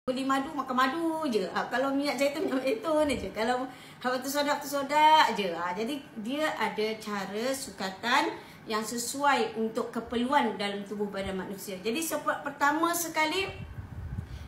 beli madu, makan madu je. Kalau minyak zaitun je. Kalau habatus soda je. Jadi dia ada cara sukatan yang sesuai untuk keperluan dalam tubuh badan manusia. Jadi pertama sekali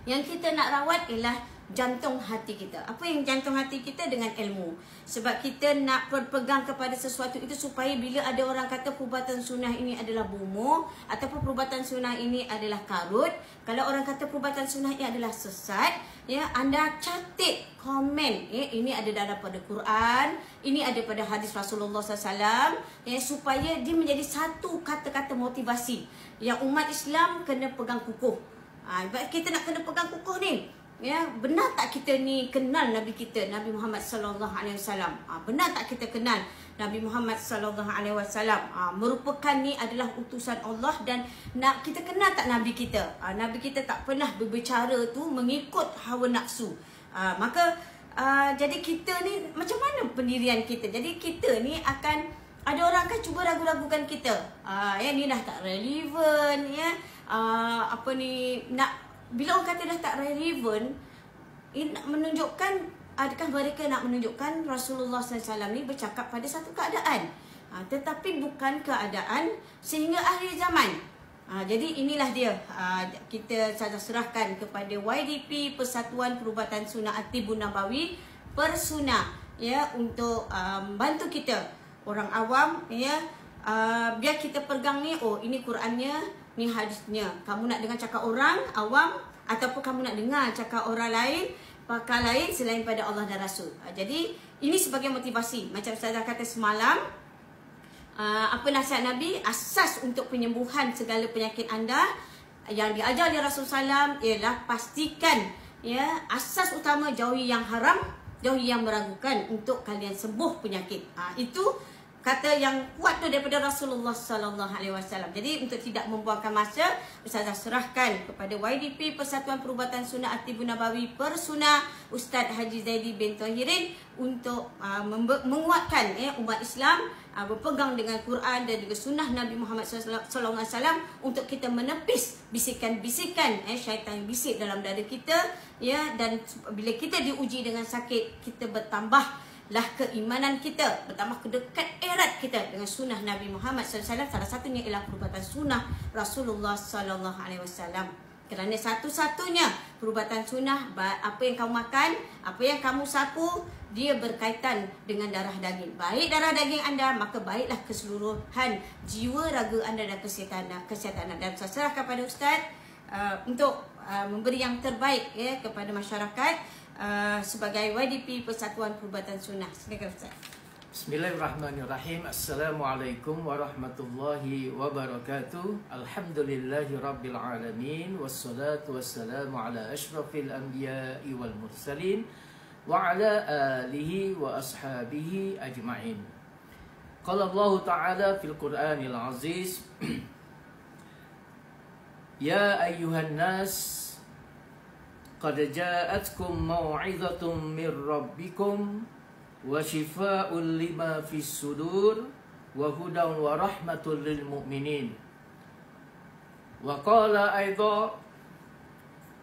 yang kita nak rawat ialah jantung hati kita. Apa yang jantung hati kita? Dengan ilmu. Sebab kita nak berpegang kepada sesuatu itu supaya bila ada orang kata perubatan sunnah ini adalah bomoh ataupun perubatan sunnah ini adalah karut, kalau orang kata perubatan sunnah ini adalah sesat, ya, anda catat komen, ya, ini ada dalam pada Quran, ini ada pada hadis Rasulullah SAW, ya, supaya dia menjadi satu kata-kata motivasi yang umat Islam kena pegang kukuh. Kita nak kena pegang kukuh ni. Ya, benar tak kita ni kenal Nabi kita, Nabi Muhammad sallallahu alaihi wasallam? Benar tak kita kenal Nabi Muhammad sallallahu alaihi wasallam? Merupakan ni adalah utusan Allah, dan nak kita kenal tak Nabi kita? Nabi kita tak pernah berbicara tu mengikut hawa nafsu. Jadi kita ni macam mana pendirian kita? Jadi kita ni akan ada orang kan cuba ragu-ragukan kita. Ya, ni dah tak relevan, ya. Bila orang kata dah tak relevan, nak menunjukkan, adakah mereka nak menunjukkan Rasulullah SAW ni bercakap pada satu keadaan, tetapi bukan keadaan sehingga akhir zaman. Jadi inilah dia, kita saja serahkan kepada YDP, Persatuan Perubatan Sunnah At-Tibbun Nabawi, Persuna, ya, untuk bantu kita orang awam, ya, biar kita pegang ni, oh ini Qurannya, ni hadisnya. Kamu nak dengar cakap orang awam ataupun kamu nak dengar cakap orang lain, pakar lain selain pada Allah dan Rasul. Jadi ini sebagai motivasi. Macam Ustazah kata semalam, apa nasihat Nabi? Asas untuk penyembuhan segala penyakit anda yang diajar oleh Rasulullah SAW ialah pastikan, ya, asas utama jauhi yang haram, jauhi yang meragukan untuk kalian sembuh penyakit. Itu kata yang kuat tu daripada Rasulullah sallallahu alaihi wasallam. Jadi untuk tidak membuangkan masa, Ustazah serahkan kepada YDP, Persatuan Perubatan Sunnah At-Tibbun Nabawi, Persuna, Ustaz Haji Zaidi bin Tahirin, untuk menguatkan, umat Islam berpegang dengan Quran dan juga sunnah Nabi Muhammad sallallahu alaihi wasallam, untuk kita menepis bisikan-bisikan syaitan yang bisik dalam dada kita, ya. Dan bila kita diuji dengan sakit, kita bertambah lah keimanan kita, bertambah kedekat erat kita dengan sunnah Nabi Muhammad SAW. Salah satunya ialah perubatan sunnah Rasulullah SAW. Kerana satu-satunya perubatan sunnah, apa yang kamu makan, apa yang kamu sapu, dia berkaitan dengan darah daging. Baik darah daging anda, maka baiklah keseluruhan jiwa, raga anda dan kesihatan anda. Dan saya serahkan kepada Ustaz untuk memberi yang terbaik, ya, kepada masyarakat sebagai YDP Persatuan Perubatan Sunnah. Silakan Ustaz. Bismillahirrahmanirrahim. Assalamualaikum warahmatullahi wabarakatuh. Alhamdulillahi rabbil alamin, wassalatu wassalamu ala asyrafil anbiya'i wal mursalin wa ala alihi wa ashabihi ajma'in. Qala Allah Ta'ala fil Qur'anil Aziz, Ya ayyuhan nas, qad ja'atkum mau'izatun mir rabbikum wa shifaa'un lima fis sudur wa hudan wa rahmatul lil mu'minin. Wa qala aidha,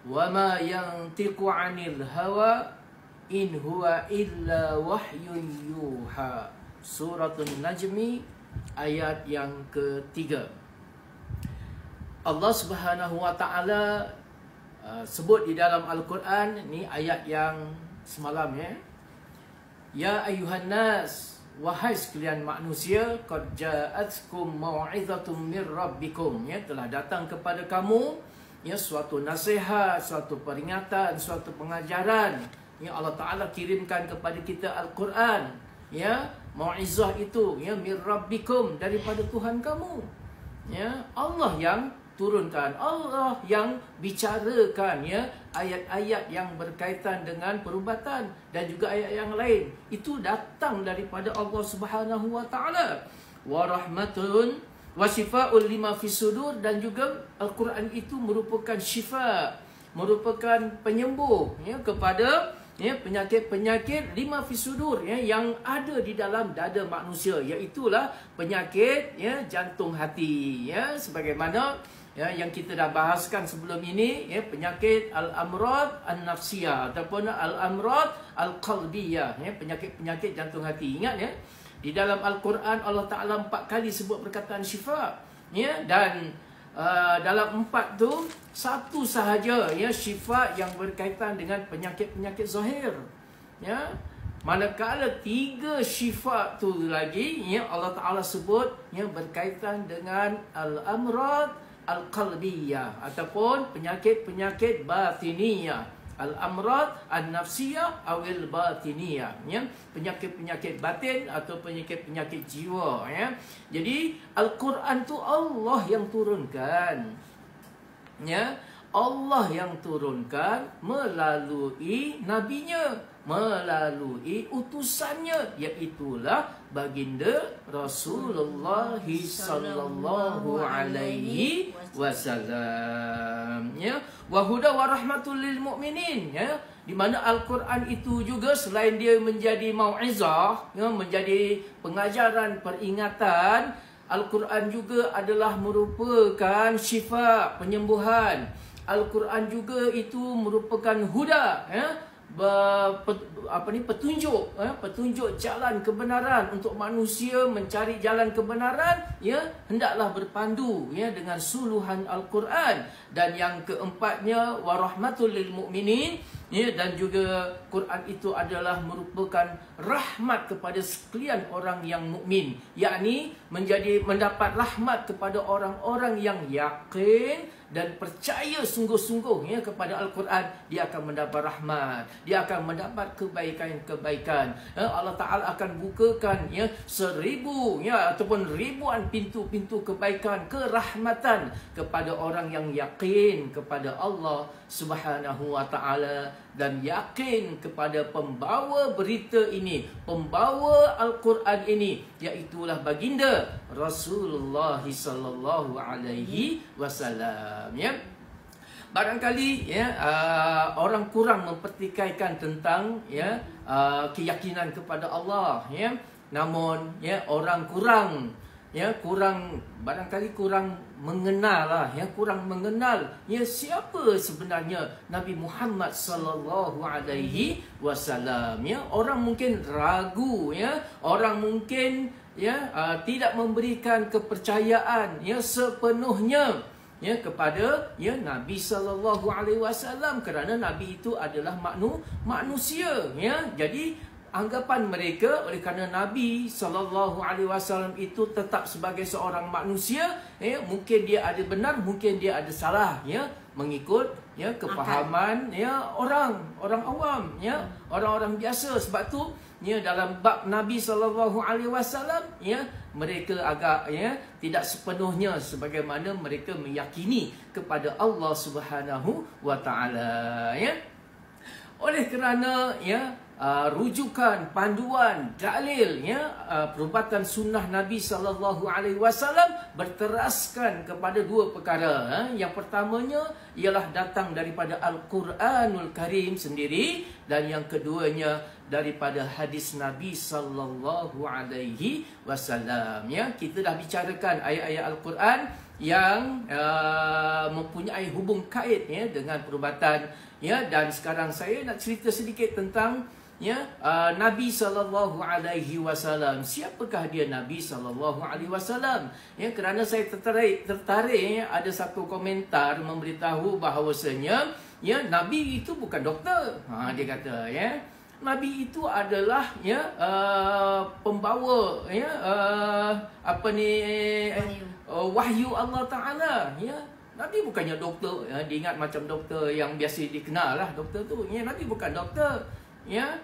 wa ma yantiqu 'anil hawa in huwa illa wahyun yuha. Suratul Najmi ayat yang ketiga. Allah Subhanahu wa taala sebut di dalam Al-Quran, ni ayat yang semalam, ya. Ya ayuhan nas, wahai sekalian manusia, qad ja'atkum mau'izatun mir rabbikum, ya, telah datang kepada kamu, ya, suatu nasihat, suatu peringatan, suatu pengajaran, ya, Allah Ta'ala kirimkan kepada kita Al-Quran, ya. Mau'izah itu, ya, mir rabbikum, daripada Tuhan kamu, ya. Allah yang turunkan, Allah yang bicarakan, ya, ayat-ayat yang berkaitan dengan perubatan dan juga ayat yang lain. Itu datang daripada Allah Subhanahu wa taala. Wa rahmatun wa shifaa'un lima fis sudur, dan juga Al-Quran itu merupakan syifa, merupakan penyembuh, ya, kepada, ya, penyakit-penyakit lima fis sudur, ya, yang ada di dalam dada manusia, iaitulah penyakit, ya, jantung hati, ya, sebagaimana, ya, yang kita dah bahaskan sebelum ini, ya, penyakit al-amrad an-nafsiyah ataupun al-amrad al-qalbiyah, ya, penyakit-penyakit jantung hati. Ingat ya, di dalam Al-Quran Allah Ta'ala 4 kali sebut perkataan syifa, ya, dan dalam 4 tu satu sahaja, ya, syifa yang berkaitan dengan penyakit-penyakit zahir, ya. Manakala 3 syifa tu lagi, ya, Allah Ta'ala sebut, ya, berkaitan dengan al-amrad al-qalbiyah ataupun penyakit-penyakit batiniyah. Al-amrad an-nafsiyah awil batiniyah, ya, penyakit-penyakit batin atau penyakit-penyakit jiwa, ya. Jadi Al-Quran tu Allah yang turunkan, ya, Allah yang turunkan melalui nabinya, melalui utusannya, iaitulah baginda Rasulullah sallallahu alaihi wasallam, ya, wa huda wa rahmatul lil mukminin, ya, di mana Al-Quran itu juga selain dia menjadi mau'izah, ya, menjadi pengajaran, peringatan, Al-Quran juga adalah merupakan syifa, penyembuhan. Al-Quran juga itu merupakan huda, ya, petunjuk, ya, petunjuk jalan kebenaran untuk manusia mencari jalan kebenaran, ya, hendaklah berpandu, ya, dengan suluhan Al-Quran. Dan yang keempatnya warahmatul lil mukminin, ya, dan juga Quran itu adalah merupakan rahmat kepada sekalian orang yang mukmin, yakni mendapat rahmat kepada orang-orang yang yakin dan percaya sungguh-sungguh, ya, kepada Al-Quran. Dia akan mendapat rahmat, dia akan mendapat kebaikan-kebaikan, ya. Allah Ta'ala akan bukakan, ya, 1000, ya, ataupun ribuan pintu-pintu kebaikan, kerahmatan kepada orang yang yakin kepada Allah Subhanahu wa Ta'ala dan yakin kepada pembawa berita ini, pembawa Al-Quran ini, iaitulah baginda Rasulullah sallallahu alaihi wasallam, ya. Barangkali, ya, orang kurang mempertikaikan tentang, ya, keyakinan kepada Allah, ya. Namun, ya, orang kurang, ya, barangkali kurang mengenal lah, ya, kurang mengenal, ya, siapa sebenarnya Nabi Muhammad sallallahu alaihi wasallam, ya. Orang mungkin ragu, ya, orang mungkin, ya, tidak memberikan kepercayaan, ya, sepenuhnya, ya, kepada, ya, Nabi sallallahu alaihi wasallam, kerana Nabi itu adalah manusia, ya. Jadi anggapan mereka oleh kerana Nabi sallallahu alaihi wasallam itu tetap sebagai seorang manusia, ya, mungkin dia ada benar, mungkin dia ada salah, ya, mengikut, ya, kepahaman, ya, orang awam, ya, orang-orang biasa. Sebab tu, ya, dalam bab Nabi sallallahu alaihi wasallam, ya, mereka agak, ya, tidak sepenuhnya sebagaimana mereka meyakini kepada Allah Subhanahu wa Ta'ala, ya. Oleh kerana, ya, rujukan, panduan, dalil, ya, perubatan sunnah Nabi sallallahu alaihi wasallam berteraskan kepada 2 perkara. Yang pertamanya ialah datang daripada Al-Quranul Karim sendiri, dan yang keduanya daripada hadis Nabi sallallahu alaihi wasallam, ya. Kita dah bicarakan ayat-ayat Al-Quran yang mempunyai hubung kait, ya, dengan perubatan, ya, dan sekarang saya nak cerita sedikit tentang, ya, Nabi sallallahu alaihi wasallam. Siapakah dia Nabi sallallahu alaihi wasallam? Ya, kerana saya tertarik, ya, ada satu komentar memberitahu bahawasanya, ya, Nabi itu bukan doktor. Dia kata, ya, Nabi itu adalah, ya, pembawa, ya, wahyu Allah Ta'ala, ya. Nabi bukannya doktor, ya. Diingat macam doktor yang biasa dikenal lah, doktor tu, ya. Nabi bukan doktor, ya.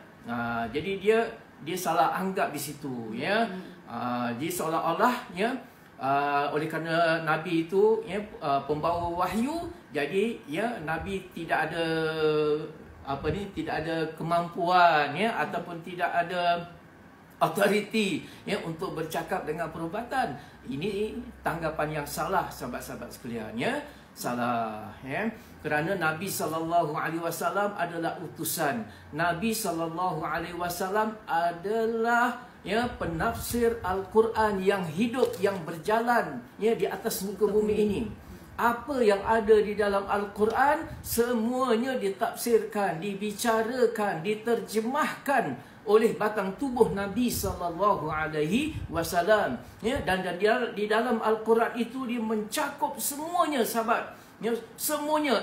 Jadi dia salah anggap di situ, ya. Dia seolah-olah, ya, oleh kerana Nabi itu, ya, pembawa wahyu, jadi, ya, Nabi tidak ada tidak ada kemampuan, ya, ataupun tidak ada authority, ya, untuk bercakap dengan perubatan. Ini tanggapan yang salah, sahabat-sahabat sekalian, ya. Salah, ya. Kerana Nabi sallallahu alaihi wasallam adalah utusan. Nabi sallallahu alaihi wasallam adalah, ya, penafsir Al-Quran yang hidup, yang berjalan, ya, di atas muka bumi ini. apa yang ada di dalam Al-Quran semuanya ditafsirkan, dibicarakan, diterjemahkan oleh batang tubuh Nabi SAW. Ya, dan di dalam Al-Quran itu dia mencakup semuanya, sahabat. Ya, semuanya.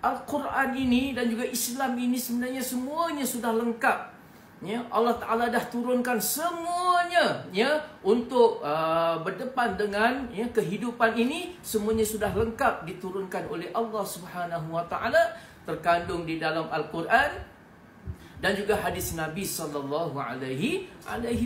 Al-Quran ini dan juga Islam ini sebenarnya semuanya sudah lengkap. Ya, Allah Ta'ala dah turunkan semuanya, ya, untuk berdepan dengan, ya, kehidupan ini. Semuanya sudah lengkap diturunkan oleh Allah Subhanahu Wa Ta'ala, terkandung di dalam Al-Quran dan juga hadis Nabi sallallahu alaihi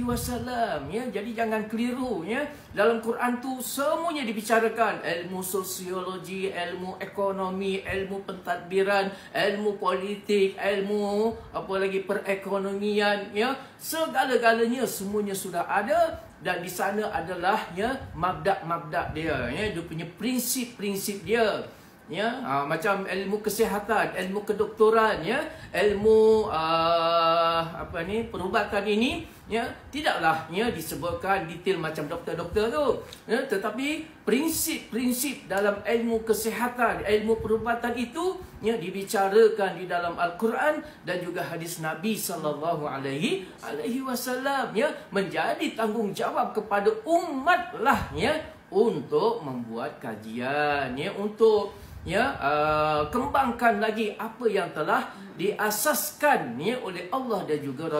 wasallam. Ya, jadi jangan keliru, ya. Dalam Quran tu semuanya dibicarakan, ilmu sosiologi, ilmu ekonomi, ilmu pentadbiran, ilmu politik, ilmu apa lagi perekonomian, ya. Segala-galanya semuanya sudah ada, dan di sana adalah, ya, mabda'-mabda' dia, ya, dia punya prinsip-prinsip dia. Ya, macam ilmu kesihatan, ilmu kedoktoran, ya, ilmu perubatan ini, ya, tidaklah, ya, disebutkan detail macam doktor-doktor tu, ya, tetapi prinsip-prinsip dalam ilmu kesihatan, ilmu perubatan itu, ya, dibicarakan di dalam Al-Quran dan juga hadis Nabi sallallahu alaihi wasallam, ya, menjadi tanggungjawab kepada umat lah, ya, untuk membuat kajian, ya, untuk, ya, kembangkan lagi apa yang telah diasaskan, ya, oleh Allah dan juga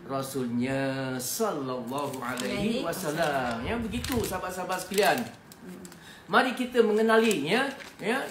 Rasulnya sallallahu alaihi wasallam. Ya, begitu sahabat-sahabat sekalian. Mari kita mengenali, ya,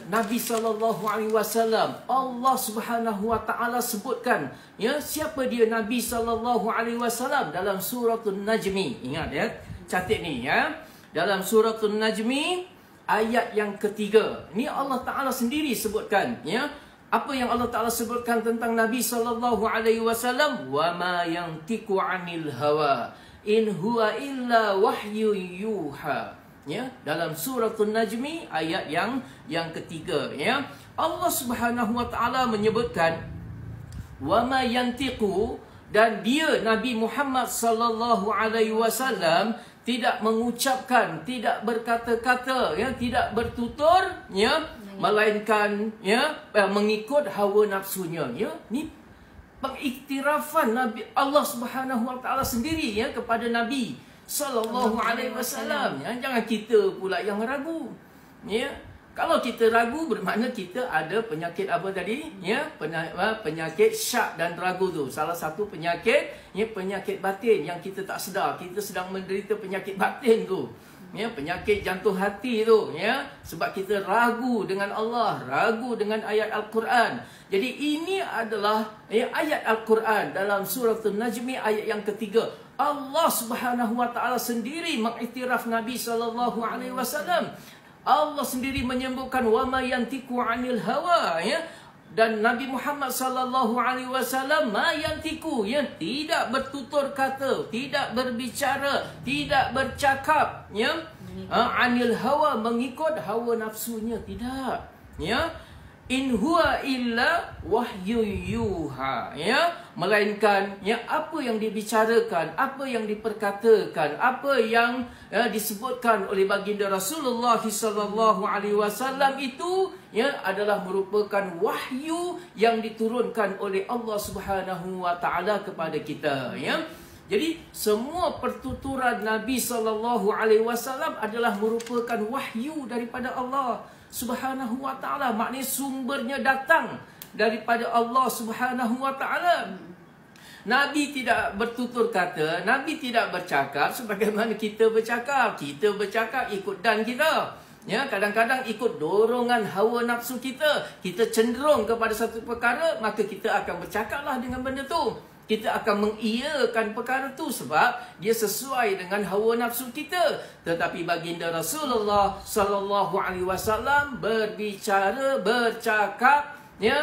Nabi sallallahu alaihi wasallam. Allah Subhanahu Wa Taala sebutkan, ya, siapa dia Nabi sallallahu alaihi wasallam dalam surah An-Najmi. Ingat, ya, catat ni, ya. Dalam surah An-Najmi ayat yang ketiga. Ini Allah Ta'ala sendiri sebutkan, ya. Apa yang Allah Ta'ala sebutkan tentang Nabi sallallahu alaihi wasallam? Wa ma yantiqu 'anil hawa in huwa illa wahyu yuha. Ya, dalam surah An-Najmi ayat yang ketiga, ya. Allah Subhanahu Wa Ta'ala menyebutkan wa ma yantiqu, dan dia Nabi Muhammad sallallahu alaihi wasallam tidak mengucapkan, tidak berkata-kata, ya, tidak bertutur, ya, melainkan, ya, mengikut hawa nafsunya, ya. Ni pengiktirafan Nabi Allah Subhanahu Wa Taala sendiri, ya, kepada Nabi sallallahu alaihi wasallam. Ya, jangan kita pula yang ragu, ya. Kalau kita ragu, bermakna kita ada penyakit apa tadi? Ya, penyakit syak dan ragu tu. Salah satu penyakit, ya, penyakit batin yang kita tak sedar. Kita sedang menderita penyakit batin tu. Ya, penyakit jantung hati tu, ya. Sebab kita ragu dengan Allah, ragu dengan ayat Al-Quran. Jadi ini adalah, ya, ayat Al-Quran dalam surah An-Najmi ayat yang ketiga. Allah Subhanahu Wa Taala sendiri mengiktiraf Nabi sallallahu alaihi wasallam. Allah sendiri menyebutkan wa ma yantiqu 'anil hawa, ya, dan Nabi Muhammad sallallahu alaihi wasallam ma yantiqu, ya, tidak bertutur kata, tidak berbicara, tidak bercakap, ya, 'anil hawa, mengikut hawa nafsunya, tidak, ya. In huwa illa wahyu yuha, ya, melainkan, ya, apa yang dibicarakan, apa yang diperkatakan, apa yang, ya, disebutkan oleh baginda Rasulullah sallallahu alaihi wasallam itu, ya, adalah merupakan wahyu yang diturunkan oleh Allah Subhanahu Wa Taala kepada kita, ya. Jadi semua pertuturan Nabi sallallahu alaihi wasallam adalah merupakan wahyu daripada Allah Subhanahu Wa Taala. Maknanya sumbernya datang daripada Allah Subhanahu Wa Taala. Nabi tidak bertutur kata, Nabi tidak bercakap sebagaimana kita bercakap. Kita bercakap ikut dan kita. Ya, kadang-kadang ikut dorongan hawa nafsu kita. Kita cenderung kepada satu perkara, maka kita akan bercakaplah dengan benda tu. Kita akan mengiyakan perkara tu sebab dia sesuai dengan hawa nafsu kita. Tetapi baginda Rasulullah sallallahu alaihi wasallam berbicara, bercakap, ya,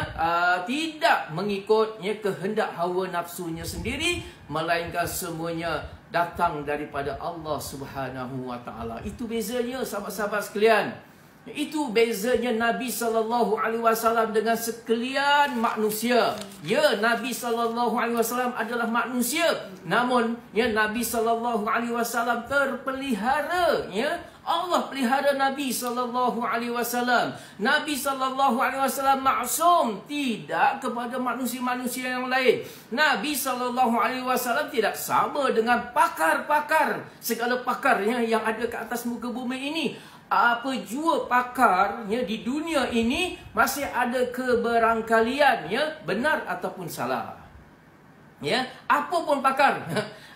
tidak mengikut, ya, kehendak hawa nafsunya sendiri, melainkan semuanya datang daripada Allah Subhanahu Wa Taala. Itu bezanya sahabat-sahabat sekalian. Itu bezanya Nabi sallallahu alaihi wasallam dengan sekalian manusia. Ya, Nabi sallallahu alaihi wasallam adalah manusia, namun, ya, Nabi sallallahu alaihi wasallam terpelihara, ya, Allah pelihara Nabi SAW. Nabi SAW maksum, tidak kepada manusia-manusia yang lain. Nabi SAW tidak sama dengan pakar-pakar, segala pakarnya yang ada ke atas muka bumi ini. Apa jua pakar ya, di dunia ini masih ada keberangkalian ya, benar ataupun salah. Ya, apa pun pakar,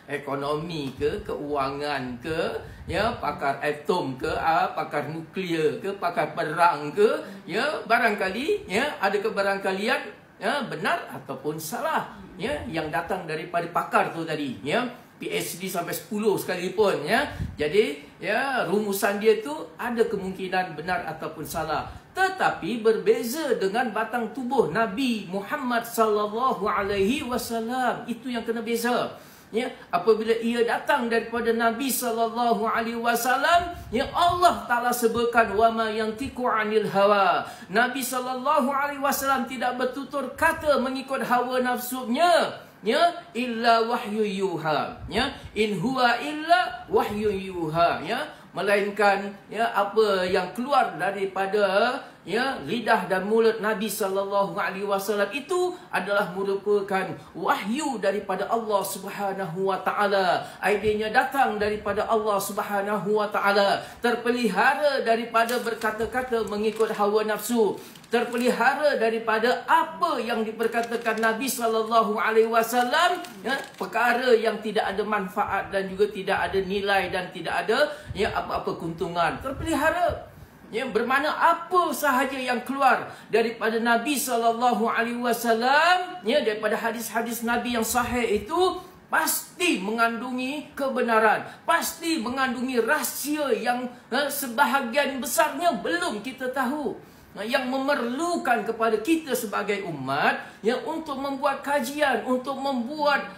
ekonomi ke, keuangan ke, ya, pakar atom ke, pakar nuklear ke, pakar perang ke, ya, barangkali ya ada keberangkalian ya, benar ataupun salah ya, yang datang daripada pakar tu tadi ya. PhD sampai 10 sekalipun ya. Jadi ya, rumusan dia tu ada kemungkinan benar ataupun salah. Tetapi berbeza dengan batang tubuh Nabi Muhammad sallallahu alaihi wasallam. Itu yang kena beza. Ya, apabila ia datang daripada Nabi sallallahu alaihi wasallam, ya, Allah Taala sebutkan wa ma yantiqu anil hawa. Nabi sallallahu alaihi wasallam tidak bertutur kata mengikut hawa nafsunya. Ya, illa wahyu yuha. Ya, in huwa illa wahyu yuha. Ya, melainkan ya apa yang keluar daripada ya lidah dan mulut Nabi sallallahu alaihi wasallam itu adalah merupakan wahyu daripada Allah Subhanahu wa taala. Idenya datang daripada Allah Subhanahu wa taala, terpelihara daripada berkata-kata mengikut hawa nafsu, terpelihara daripada apa yang diperkatakan Nabi sallallahu alaihi wasallam ya, perkara yang tidak ada manfaat dan juga tidak ada nilai dan tidak ada ya apa-apa keuntungan. Terpelihara ya, bermakna apa sahaja yang keluar daripada Nabi sallallahu alaihi wasallam ya, daripada hadis-hadis Nabi yang sahih itu pasti mengandungi kebenaran, pasti mengandungi rahsia yang sebahagian besarnya belum kita tahu, yang memerlukan kepada kita sebagai umat ya, untuk membuat kajian, untuk membuat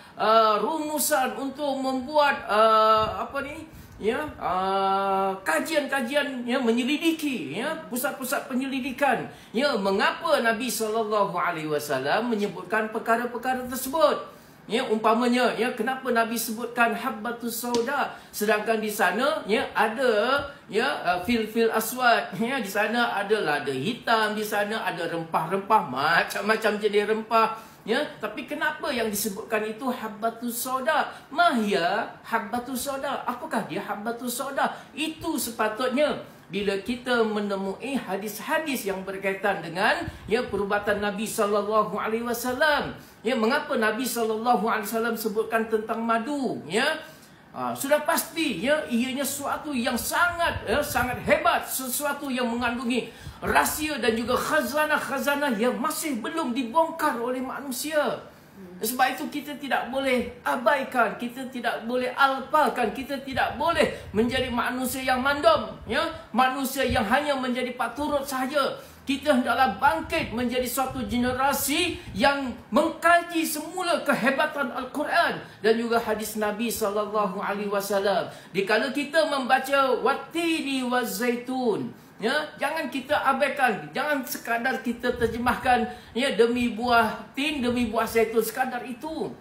rumusan, untuk membuat kajian-kajian ya, menyelidiki ya, pusat-pusat penyelidikan ya, mengapa Nabi SAW menyebutkan perkara-perkara tersebut. Ya, umpamanya ya, kenapa Nabi sebutkan habbatus sauda sedangkan di sana ya ada ya fil aswad ya, di sana ada lada hitam, di sana ada rempah-rempah, macam-macam jenis rempah ya, tapi kenapa yang disebutkan itu habbatus sauda? Mahya habbatus sauda, apakah dia habbatus sauda? Itu sepatutnya bila kita menemui hadis-hadis yang berkaitan dengan ya perubatan Nabi sallallahu alaihi wasallam. Ya, mengapa Nabi sallallahu alaihi wasallam sebutkan tentang madu ya? Sudah pasti ya, ianya sesuatu yang sangat hebat, sesuatu yang mengandungi rahsia dan juga khazanah-khazanah yang masih belum dibongkar oleh manusia. Sebab itu kita tidak boleh abaikan, kita tidak boleh alpakan, kita tidak boleh menjadi manusia yang mandom ya, manusia yang hanya menjadi paturut sahaja. Kita hendaklah bangkit menjadi suatu generasi yang mengkaji semula kehebatan Al-Quran dan juga hadis Nabi SAW. Dikala kita membaca wattini wazaitun ya, jangan kita abaikan, jangan sekadar kita terjemahkan ya, demi buah tin, demi buah zaitun, sekadar itu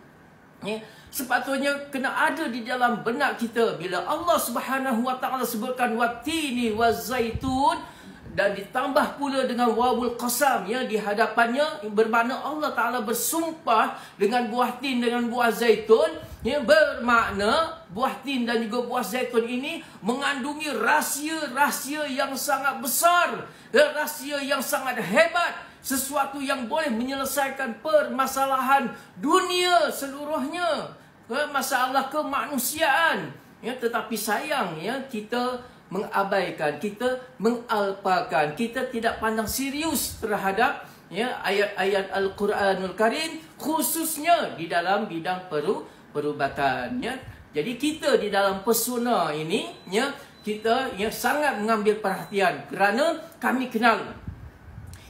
ya. Sepatutnya kena ada di dalam benak kita bila Allah Subhanahu wa taala sebutkan wattini wazaitun dan ditambah pula dengan wawul qasam ya di hadapannya, bermakna Allah Taala bersumpah dengan buah tin, dengan buah zaitun ya, bermakna buah tin dan juga buah zaitun ini mengandungi rahsia-rahsia yang sangat besar, rahsia yang sangat hebat, sesuatu yang boleh menyelesaikan permasalahan dunia seluruhnya, masalah kemanusiaan ya. Tetapi sayang ya, kita mengabaikan, kita mengalpakan, kita tidak pandang serius terhadap ya ayat-ayat Al-Quranul Karim, khususnya di dalam bidang perubatan ya. Jadi kita di dalam pesona ini ya, kita yang sangat mengambil perhatian kerana kami kenal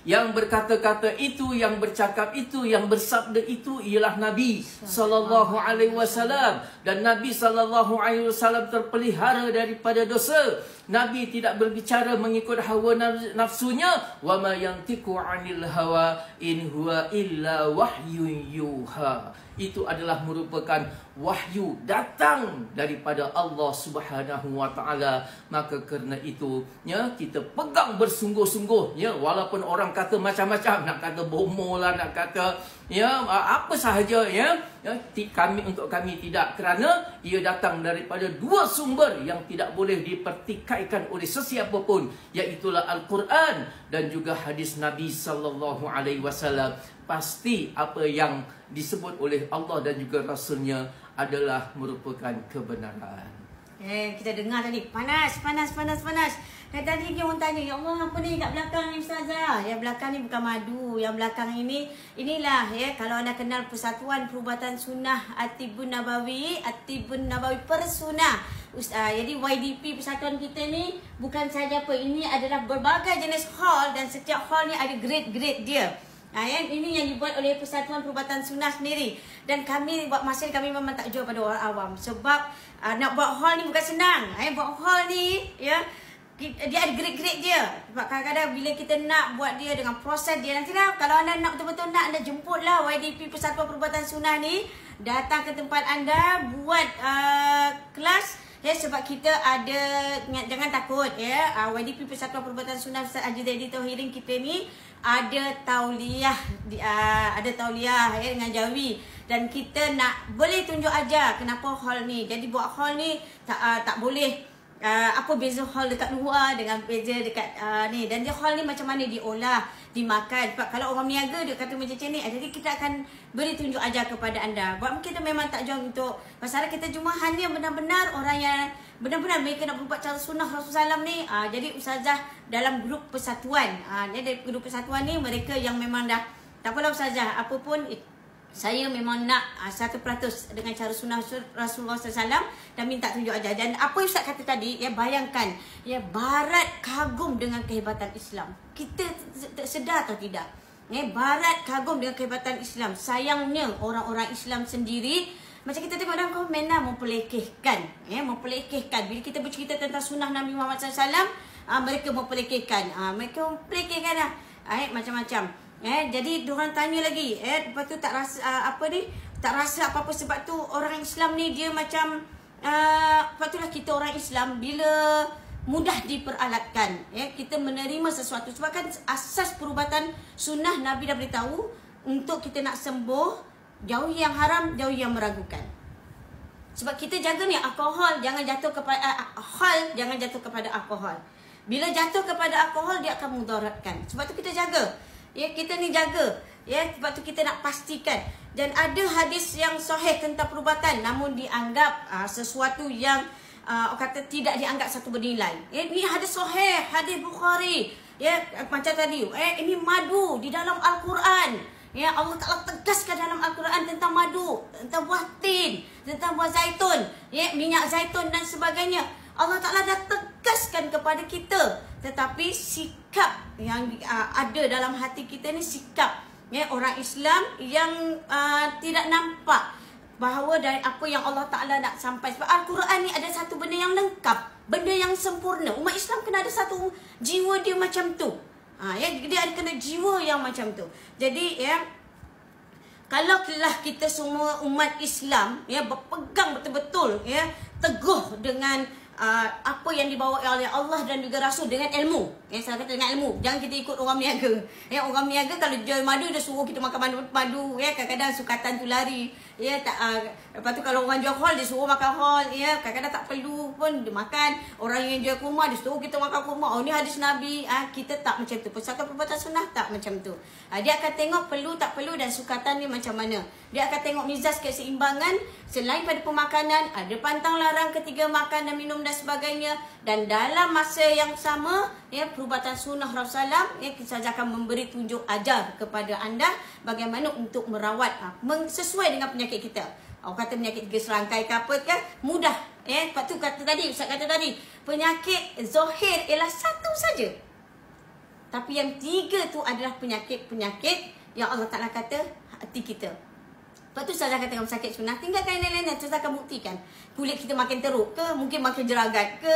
yang berkata-kata itu, yang bercakap itu, yang bersabda itu ialah Nabi sallallahu alaihi wasallam, dan Nabi sallallahu alaihi wasallam terpelihara daripada dosa, Nabi tidak berbicara mengikut hawa nafsunya. Wa ma yantiqu 'anil hawa in huwa illa wahyun yuha. Itu adalah merupakan wahyu datang daripada Allah Subhanahu wa taala. Maka kerana itu kita pegang bersungguh-sungguh walaupun orang kata macam-macam, nak kata bomoh lah, nak kata apa sahaja untuk kami tidak, kerana ia datang daripada dua sumber yang tidak boleh dipertikaikan oleh sesiapa pun, iaitu Al-Quran dan juga hadis Nabi sallallahu alaihi wasallam. Pasti apa yang disebut oleh Allah dan juga Rasulnya adalah merupakan kebenaran. Kita dengar tadi panas. Dan tadi dia orang tanya, ya Allah, apa ni kat belakang ni Ustazah? Yang belakang ni bukan madu. Yang belakang ini, inilah kalau anda kenal Persatuan Perubatan Sunnah At-Tibbun Nabawi Persunnah. Jadi YDP persatuan kita ni bukan sahaja apa, ini adalah berbagai jenis hall dan setiap hall ni ada grade-grade dia. Ini yang dibuat oleh Persatuan Perubatan Sunnah sendiri. Dan kami buat masa kami memang tak jual pada orang awam. Sebab nak buat hall ni bukan senang. Buat hall ni dia ada grade-grade dia. Sebab kadang-kadang bila kita nak buat dia dengan proses dia, nantilah kalau anda nak betul-betul nak, anda jemputlah YDP Persatuan Perubatan Sunnah ni, datang ke tempat anda buat kelas. Sebab kita ada, jangan takut YDP Persatuan Perubatan Sunnah Ustaz Haji Zaidi Tauhirin kita ni ada tauliah dengan Jawi, dan kita nak boleh tunjuk aja kenapa hall ni. Jadi buat hall ni tak boleh apa beza hall dekat luar dengan beza dekat ni, dan dia hall ni macam mana diolah, dimakan. Sebab kalau orang niaga dia kata macam ni, jadi kita akan beri tunjuk ajar kepada anda. Buat kita memang tak jauh untuk masyarakat kita, cuma hanya benar-benar orang yang benar-benar mereka nak berbuat cara sunnah Rasulullah SAW ni. Jadi ustazah dalam grup persatuan, dari grup persatuan ni mereka yang memang dah tak apalah ustazah, apa pun saya memang nak 100% dengan cara sunnah Rasulullah SAW dan minta tunjuk ajar. Dan apa Ustaz kata tadi, bayangkan Barat kagum dengan kehebatan Islam. Kita sedar atau tidak? Barat kagum dengan kehebatan Islam. Sayangnya orang-orang Islam sendiri, macam kita tengok dalam komen lah, mempelekehkan. Bila kita bercerita tentang sunnah Nabi Muhammad SAW, mereka mempelekehkan. Mereka mempelekehkan lah. Macam-macam. Jadi diorang tanya lagi, lepas tu tak rasa tak rasa apa-apa. Sebab tu orang Islam ni dia macam lepas tu lah kita orang Islam bila mudah diperalatkan, kita menerima sesuatu. Sebab kan asas perubatan sunnah Nabi dah beritahu, untuk kita nak sembuh, jauhi yang haram, jauhi yang meragukan. Sebab kita jaga ni alkohol, jangan jatuh kepada jangan jatuh kepada alkohol. Bila jatuh kepada alkohol, dia akan mudaratkan. Sebab tu kita jaga. Kita ni jaga. Sebab tu kita nak pastikan. Dan ada hadis yang sahih tentang perubatan, namun dianggap sesuatu yang kata tidak dianggap satu bernilai. Ini hadis sahih, hadis Bukhari. Macam tadi, ini madu di dalam Al-Quran. Allah Ta'ala tegaskan dalam Al-Quran tentang madu, tentang buah tin, tentang buah zaitun, minyak zaitun dan sebagainya. Allah Ta'ala dah tegaskan kepada kita. Tetapi sikap yang ada dalam hati kita ni, sikap orang Islam yang tidak nampak bahawa dari apa yang Allah Ta'ala nak sampai. Sebab Al-Quran ni ada satu benda yang lengkap, benda yang sempurna. Umat Islam kena ada satu jiwa dia macam tu. Dia ada kena jiwa yang macam tu. Jadi kalau kita semua umat Islam berpegang betul-betul teguh dengan apa yang dibawa oleh Allah dan juga Rasul dengan ilmu. Saya kata dengan ilmu. Jangan kita ikut orang niaga. Orang niaga kalau jual madu dia suruh kita makan madu. Kadang-kadang sukatan tu lari. Lepas tu kalau orang jual hall dia suruh makan hall. Kadang-kadang tak perlu pun dia makan. Orang yang jual kurma dia suruh kita makan kurma. Ni hadis Nabi. Kita tak macam tu. Persatuan Perubatan Sunnah tak macam tu. Dia akan tengok perlu tak perlu dan sukatan ni macam mana. Dia akan tengok mizaz keseimbangan. Selain pada pemakanan, ada pantang larang ketika makan dan minum dan sebagainya. Dan dalam masa yang sama, perubatan sunnah Rasulullah, kita akan memberi tunjuk ajar kepada anda bagaimana untuk merawat sesuai dengan penyakit kita. Orang kata penyakit tiga serangkai ke apa ke, mudah. Lepas tu Ustaz kata tadi, penyakit zahir ialah satu saja. Tapi yang tiga tu adalah penyakit-penyakit yang Allah Ta'ala kata hati kita. Sebab tu Ustazah kata kalau sakit sunnah, tinggalkan yang lain-lain. Ustazah akan buktikan. Kulit kita makin teruk ke, mungkin makin jeragat ke,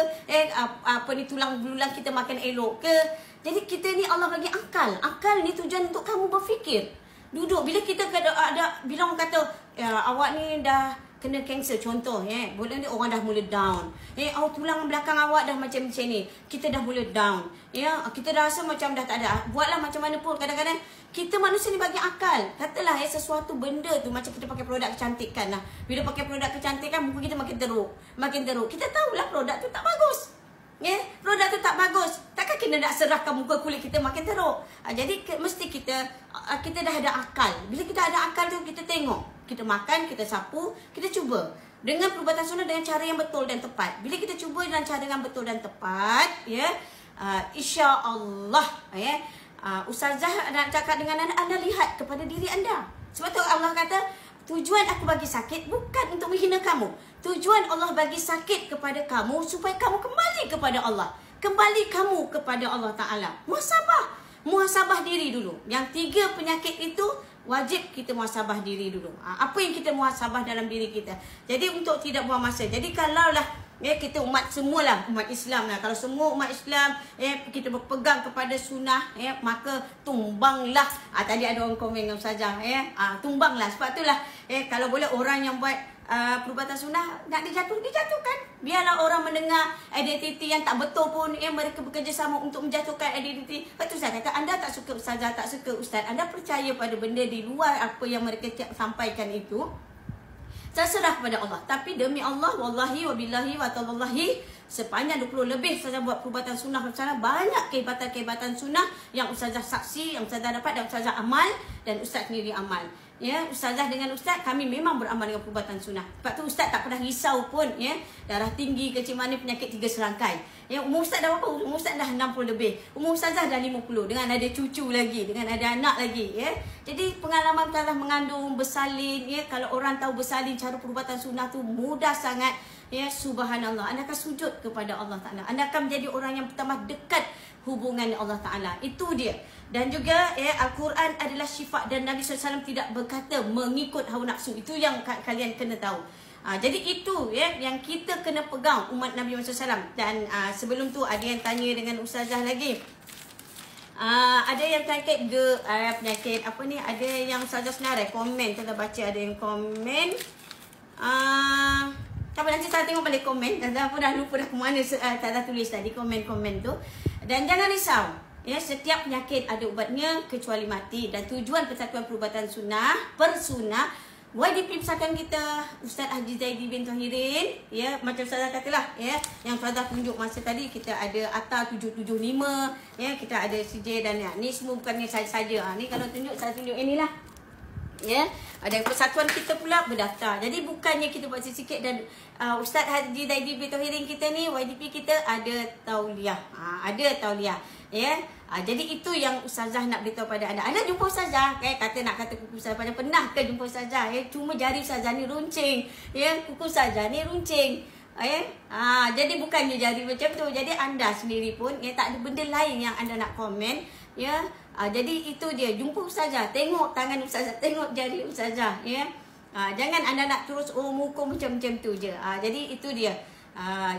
tulang belulang kita makin elok ke. Jadi kita ni Allah bagi akal. Akal ni tujuan untuk kamu berfikir. Duduk, bila kita bila orang kata, awak ni dah kena kanser contoh, boleh ni orang dah mula down. Tulang belakang awak dah macam ni. Kita dah mula down. Kita dah rasa macam dah tak ada. Buatlah macam mana pun, kadang-kadang kita manusia ni bagi akal. Katalah sesuatu benda tu macam kita pakai produk kecantikan lah. Bila pakai produk kecantikan, muka kita makin teruk. Makin teruk. Kita tahulah produk tu tak bagus. Produk tu tak bagus. Takkan kita nak serahkan muka kulit kita makin teruk. Jadi mesti kita dah ada akal. Bila kita ada akal tu, kita tengok. Kita makan, kita sapu, kita cuba. Dengan perubatan sunnah dengan cara yang betul dan tepat. Bila kita cuba dengan cara yang betul dan tepat, insya-Allah, Ustazah nak cakap dengan anda lihat kepada diri anda. Sebab tu Allah kata, tujuan aku bagi sakit bukan untuk menghina kamu. Tujuan Allah bagi sakit kepada kamu supaya kamu kembali kepada Allah. Kembali kamu kepada Allah Ta'ala. Muhasabah. Muhasabah diri dulu. Yang 3 penyakit itu wajib kita muhasabah diri dulu. Apa yang kita muhasabah dalam diri kita. Jadi untuk tidak buang masa. Jadi kalaulah kita umat semualah, umat Islam lah. Kalau semua umat Islam kita berpegang kepada sunnah, maka tumbanglah. Tadi ada orang komen dengan Ustazah, tumbanglah. Sebab itulah kalau boleh orang yang buat perubatan sunnah nak dijatuhkan. Biarlah orang mendengar identiti yang tak betul pun, mereka bekerjasama untuk menjatuhkan identiti. Sebab tu saya kata, anda tak suka Ustazah, tak suka Ustaz, anda percaya pada benda di luar apa yang mereka sampaikan itu, terserah kepada Allah. Tapi demi Allah, wallahi wabillahi wa tallahi, sepanjang 20 lebih Ustazah buat perubatan sunnah sana, banyak kehebatan-kehebatan sunnah yang Ustazah saksi, yang Ustazah dapat dan Ustazah amal, dan Ustaz sendiri amal. Ustazah dengan Ustaz, kami memang beramal dengan perubatan sunnah. Sebab tu Ustaz tak pernah risau pun, darah tinggi, kecil manis, penyakit 3 serangkai. Umur Ustaz dah berapa? Umur Ustaz dah 60 lebih. Umur Ustazah dah 50, dengan ada cucu lagi, dengan ada anak lagi. Jadi pengalaman Ustazah mengandung, bersalin, kalau orang tahu bersalin, cara perubatan sunnah tu mudah sangat. Subhanallah, anda akan sujud kepada Allah Ta'ala. Anda akan menjadi orang yang pertama dekat hubungan Allah Ta'ala. Itu dia. Dan juga Al-Quran adalah syifa, dan Nabi SAW tidak berkata mengikut hawa nafsu. Itu yang kalian kena tahu. Jadi itu yang kita kena pegang, umat Nabi SAW. Dan sebelum tu ada yang tanya dengan Ustazah lagi. Ada yang penyakit apa ni, ada yang Ustazah sebenarnya komen. Kita baca ada yang komen. Tak apa, nanti saya tengok balik komen. Saya pun dah lupa dah ke mana saya tulis tadi komen-komen tu. Dan jangan risau, setiap penyakit ada ubatnya kecuali mati. Dan tujuan Persatuan Perubatan Sunnah, Persunnah, YDP Persatuan kita, Ustaz Haji Zaidi bin Tahirin, macam Ustazah katalah, yang Ustazah tunjuk masa tadi, kita ada ATA 775, kita ada CJ dan ni semua bukannya saja-saja. Ni kalau tunjuk, saya tunjuk inilah. Ada persatuan kita pula berdaftar. Jadi bukannya kita buat sikit dan Ustaz Haji Zaidi bin Tahirin kita ni, YDP kita ada tauliah. Ada tauliah. Jadi itu yang Ustazah nak beritahu pada anda. Anda jumpa Ustazah, kata nak kata kuku Ustazah, pernah ke jumpa Ustazah? Cuma jari Ustazah ni runcing, kuku Ustazah ni runcing. Jadi bukannya jari macam tu. Jadi anda sendiri pun tak ada benda lain yang anda nak komen. Jadi itu dia, jumpa Ustazah, tengok tangan Ustazah, tengok jari Ustazah. Jangan anda nak terus muka macam-macam tu je. Jadi itu dia.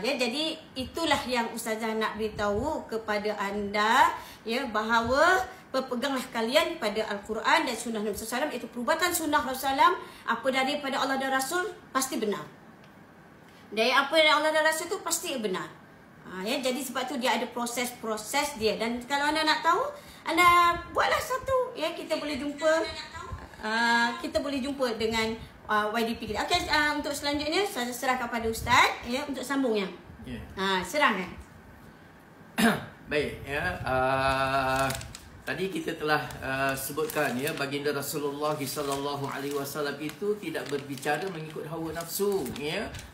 Jadi itulah yang Ustazah nak beritahu kepada anda, bahawa berpeganglah kalian pada Al-Quran dan Sunnah Nabi SAW, iaitu perubatan Sunnah Rasulullah. Apa daripada Allah dan Rasul pasti benar. Dari apa yang Allah dan Rasul tu pasti benar. Jadi sebab tu dia ada proses-proses dia. Dan kalau anda nak tahu, anda buatlah satu. Kita boleh jumpa. Kita boleh jumpa dengan YDP kita. Okey, untuk selanjutnya saya serahkan pada Ustaz untuk sambungnya. Serang Baik, tadi kita telah sebutkan baginda Rasulullah sallallahu alaihi wasallam itu tidak berbicara mengikut hawa nafsu,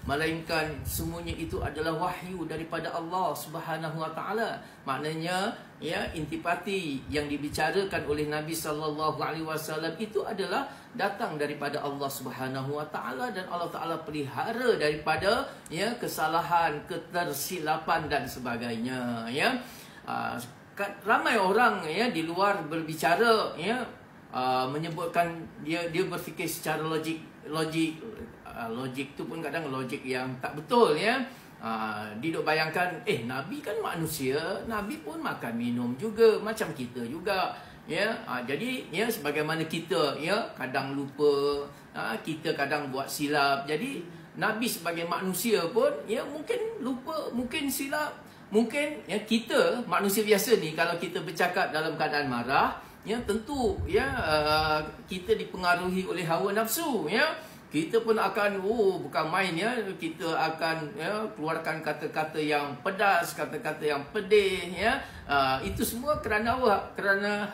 melainkan semuanya itu adalah wahyu daripada Allah Subhanahu wa taala. Maknanya intipati yang dibicarakan oleh Nabi sallallahu alaihi wasallam itu adalah datang daripada Allah Subhanahu wa taala, dan Allah Taala pelihara daripada kesalahan, ketersilapan dan sebagainya. Ramai orang di luar berbicara menyebutkan dia berfikir secara logik tu pun kadang logik yang tak betul ya. Dia duk bayangkan Nabi kan manusia, Nabi pun makan minum juga macam kita juga ya. Jadi ya sebagaimana kita ya kadang lupa, kita kadang buat silap. Jadi Nabi sebagai manusia pun ya mungkin lupa, mungkin silap, mungkin ya kita manusia biasa ni kalau kita bercakap dalam keadaan marah ya tentu ya kita dipengaruhi oleh hawa nafsu ya. Kita pun akan bukan main ya, kita akan ya keluarkan kata-kata yang pedas, kata-kata yang pedih ya. Itu semua kerana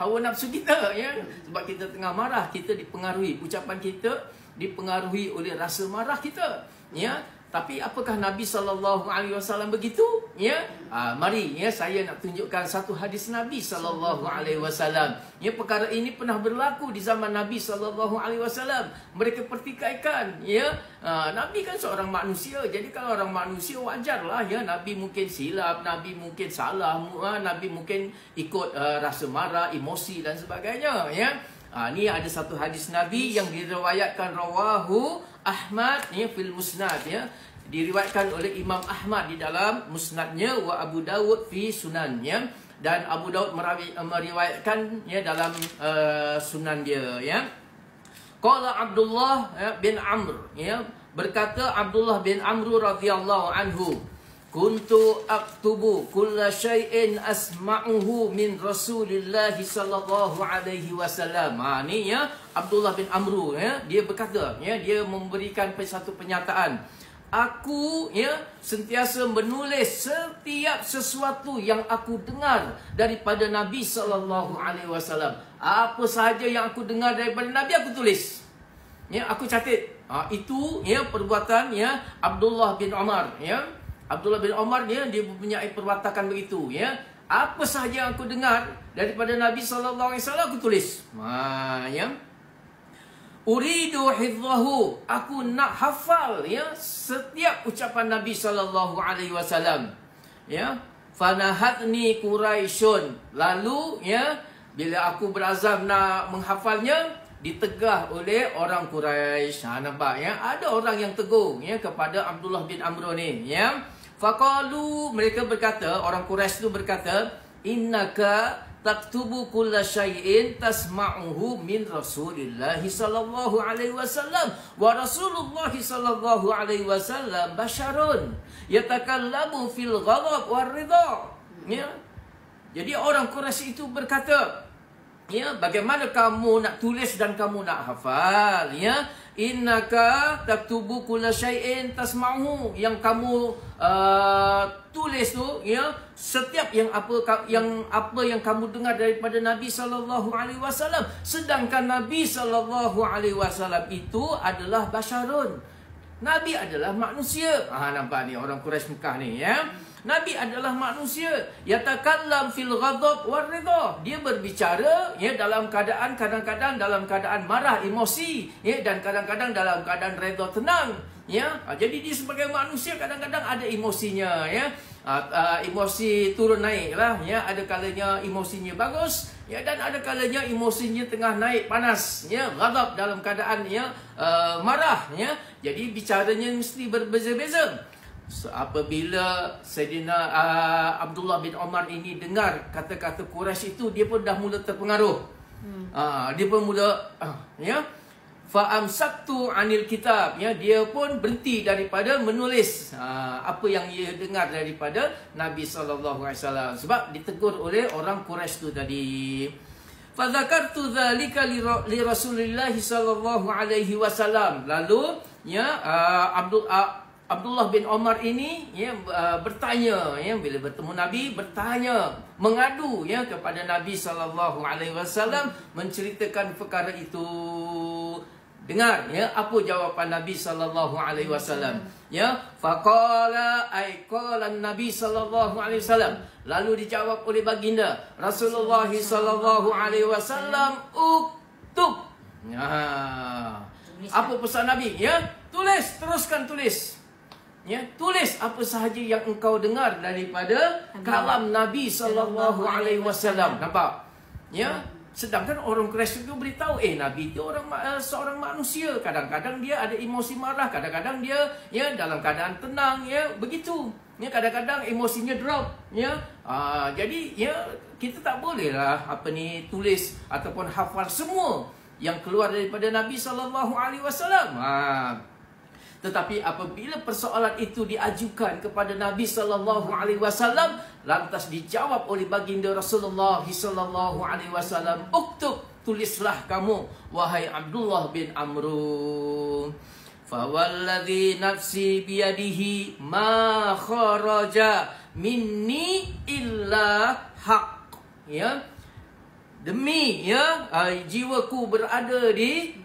hawa nafsu kita ya. Sebab kita tengah marah, kita dipengaruhi, ucapan kita dipengaruhi oleh rasa marah kita ya. Tapi apakah Nabi SAW begitu? Ya, mari ya saya nak tunjukkan satu hadis Nabi SAW. Ya, perkara ini pernah berlaku di zaman Nabi SAW. Mereka pertikaikan. Ya, Nabi kan seorang manusia. Jadi kalau orang manusia wajarlah ya. Nabi mungkin silap, Nabi mungkin salah, Nabi mungkin ikut rasa marah, emosi dan sebagainya. Ya. Ni ada satu hadis Nabi yang diriwayatkan rawahu Ahmad ya fil musnad ya. Diriwayatkan oleh Imam Ahmad di dalam musnadnya wa Abu Dawud fi sunannya, dan Abu Dawud meriwayatkan ya dalam sunan dia ya. Qala Abdullah bin Amr ya, berkata Abdullah bin Amr radhiyallahu anhu, kuntu aktubu kulla syai'in asma'uhu min Rasulillah sallallahu alaihi wasallam. Ni ya Abdullah bin Amr ya, dia berkata ya, dia memberikan satu pernyataan. Aku ya sentiasa menulis setiap sesuatu yang aku dengar daripada Nabi sallallahu alaihi wasallam. Apa sahaja yang aku dengar daripada Nabi aku tulis. Ya, aku catat. Itu ya perbuatan ya Abdullah bin Umar ya. Abdullah bin Umar dia mempunyai perwatakan begitu ya. Apa sahaja yang aku dengar daripada Nabi sallallahu alaihi wasallam aku tulis. Ya. Uridu hifdhahu, aku nak hafal ya setiap ucapan Nabi sallallahu alaihi wasallam. Ya. Fanahatni Quraisyun. Lalu ya bila aku berazam nak menghafalnya, ditegah oleh orang Quraisy. Nampak ya, ada orang yang tegur ya kepada Abdullah bin Amr ni ya. Faqalu, mereka berkata, orang Quraisy itu berkata, innaka taktubu kulla syai'in tasma'uhu min Rasulillah sallallahu alaihi wasallam wa Rasulullah sallallahu alaihi wasallam basyarun yatakallamu fil ghadab war ridha. Ya. Jadi orang Quraisy itu berkata, ya, bagaimana kamu nak tulis dan kamu nak hafal ya? Innaka taktubu kulla syai'in tasma'uhu, yang kamu tulis tu ya setiap yang apa yang kamu dengar daripada Nabi sallallahu alaihi wasallam, sedangkan Nabi sallallahu alaihi wasallam itu adalah basyarun. Nabi adalah manusia. Nampak ni orang Quraisy Mekah ni ya. Nabi adalah manusia. Yatakallam fil ghadab war ridha. Dia berbicara ya dalam keadaan, kadang-kadang dalam keadaan marah, emosi ya, dan kadang-kadang dalam keadaan redha, tenang ya. Jadi dia sebagai manusia kadang-kadang ada emosinya ya. Emosi turun naik lah ya. Ada kalanya emosinya bagus ya, dan ada kalanya emosinya tengah naik panas ya, ghadab, dalam keadaan ya marah ya. Jadi bicaranya mesti berbeza-beza. Apabila Sayyidina Abdullah bin Umar ini dengar kata-kata Quraisy itu, dia pun dah mula terpengaruh. Dia pun mula ya, fa amsaktu anil kitab ya, dia pun berhenti daripada menulis apa yang ia dengar daripada Nabi sallallahu alaihi wasallam, sebab ditegur oleh orang Quraisy itu tadi. Fa dzakartu dzalika li Rasulillah sallallahu alaihi wasallam. Lalu ya Abdullah bin Umar ini ya bertanya ya, bila bertemu Nabi bertanya, mengadu ya kepada Nabi sallallahu alaihi wasallam, menceritakan perkara itu. Dengar ya apa jawapan Nabi sallallahu alaihi wasallam ya. Faqala ay qala Nabi sallallahu alaihi wasallam, lalu dijawab oleh baginda Rasulullah sallallahu alaihi wasallam, uktub. Apa pesan Nabi ya? Tulis, teruskan tulis. Ya, tulis apa sahaja yang engkau dengar daripada kalam Nabi sallallahu alaihi wasallam. Nampak? Ya. Sedangkan orang Kristen tu beritahu, Nabi itu seorang manusia. Kadang-kadang dia ada emosi marah, kadang-kadang dia dalam keadaan tenang, begitu. Kadang-kadang emosinya drop, jadi kita tak bolehlah tulis ataupun hafal semua yang keluar daripada Nabi SAW. Tetapi apabila persoalan itu diajukan kepada Nabi SAW, lantas dijawab oleh baginda Rasulullah SAW, "Uktub, tulislah kamu, wahai Abdullah bin Amru. Fawalladhi nafsi biyadihi ma kharaja minni illa haq." Demi jiwaku berada di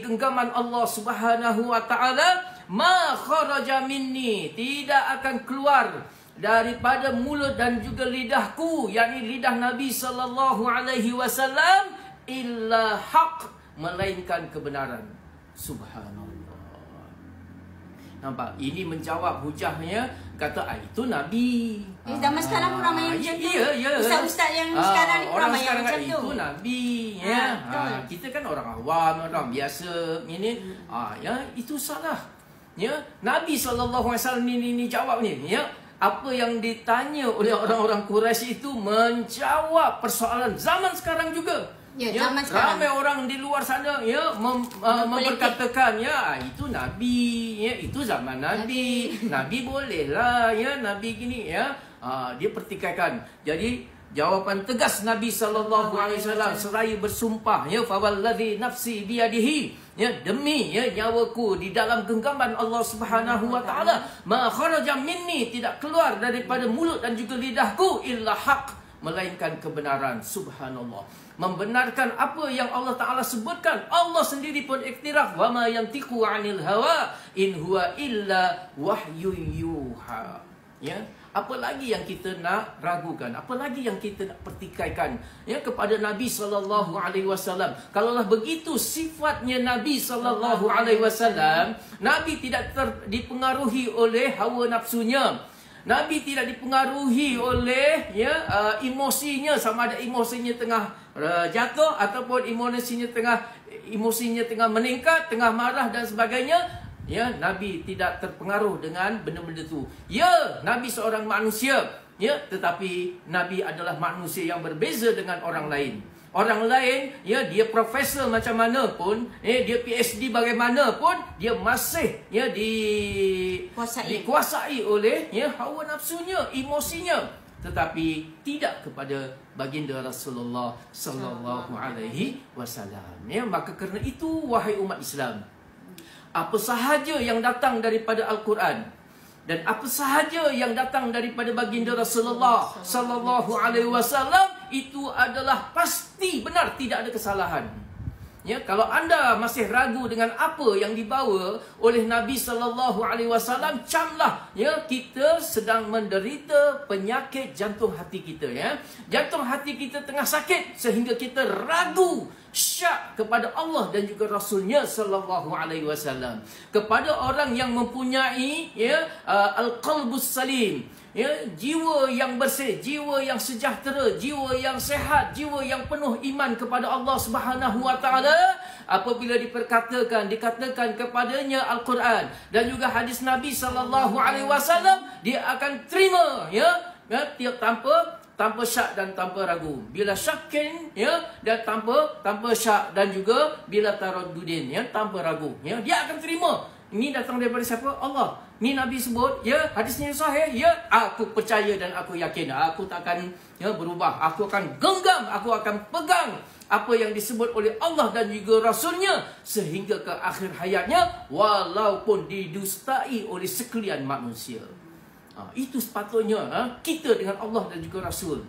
genggaman Allah Subhanahu wa taala, ma kharaja minni, tidak akan keluar daripada mulut dan juga lidahku, yakni lidah Nabi sallallahu alaihi wasallam, illa haq, melainkan kebenaran. Subhanallah. Nampak? Ini menjawab hujahnya, kata itu Nabi. Zaman sekarang pun ramai macam tu. Ya. Ustaz-ustaz yang sekarang ni pun ramai yang macam tu. Itu Nabi. Kita kan orang awam, orang biasa. Itu salah. Nabi SAW ni jawab ni. Apa yang ditanya oleh orang-orang Quraisy itu menjawab persoalan zaman sekarang juga. Zaman sekarang. Ramai orang di luar sana memperkatakan itu Nabi, itu zaman Nabi. Nabi bolehlah, Nabi gini, dia pertikaikan. Jadi jawapan tegas Nabi SAW seraya bersumpah, fawalladhi nafsi biyadihi, demi nyawaku di dalam genggaman Allah Subhanahu wa taala, ma kharaja minni, tidak keluar daripada mulut dan juga lidahku, illa haq, melainkan kebenaran. Subhanallah. Membenarkan apa yang Allah Ta'ala sebutkan. Allah sendiri pun iktiraf, wa ma yantiqu 'anil hawa in huwa illa wahyu yuha. Apa lagi yang kita nak ragukan? Apa lagi yang kita nak pertikaikan kepada Nabi SAW? Kalaulah begitu sifatnya Nabi SAW, Nabi tidak dipengaruhi oleh hawa nafsunya. Nabi tidak dipengaruhi oleh emosinya, sama ada emosinya tengah jatuh ataupun emosinya tengah meningkat, tengah marah dan sebagainya. Nabi tidak terpengaruh dengan benda-benda itu. Nabi seorang manusia, tetapi Nabi adalah manusia yang berbeza dengan orang lain. Orang lain, dia profesor macam mana pun, dia PhD bagaimanapun, dia masih dikuasai oleh hawa nafsunya, emosinya. Tetapi tidak kepada baginda Rasulullah sallallahu alaihi wasallam. Maka kerana itu, wahai umat Islam, apa sahaja yang datang daripada Al-Quran dan apa sahaja yang datang daripada baginda Rasulullah sallallahu alaihi wasallam, itu adalah pasti benar, tidak ada kesalahan. Kalau anda masih ragu dengan apa yang dibawa oleh Nabi sallallahu alaihi wasallam, camlah, kita sedang menderita penyakit jantung hati kita. Jantung hati kita tengah sakit sehingga kita ragu syak kepada Allah dan juga Rasulnya sallallahu alaihi wasallam. Kepada orang yang mempunyai al-qalbus salim, jiwa yang bersih, jiwa yang sejahtera, jiwa yang sehat, jiwa yang penuh iman kepada Allah Subhanahu wa taala, apabila dikatakan kepadanya Al-Quran dan juga hadis Nabi sallallahu alaihi wasallam, dia akan terima tanpa syak dan tanpa ragu. Bila syakin, dan tanpa syak, dan juga bila taraddudin, tanpa ragu, dia akan terima. Ini datang daripada siapa? Allah. Ni Nabi sebut, hadisnya sahih, aku percaya dan aku yakin. Aku takkan berubah. Aku akan genggam, aku akan pegang apa yang disebut oleh Allah dan juga Rasulnya sehingga ke akhir hayatnya, walaupun didustai oleh sekalian manusia. Itu sepatutnya kita dengan Allah dan juga Rasul.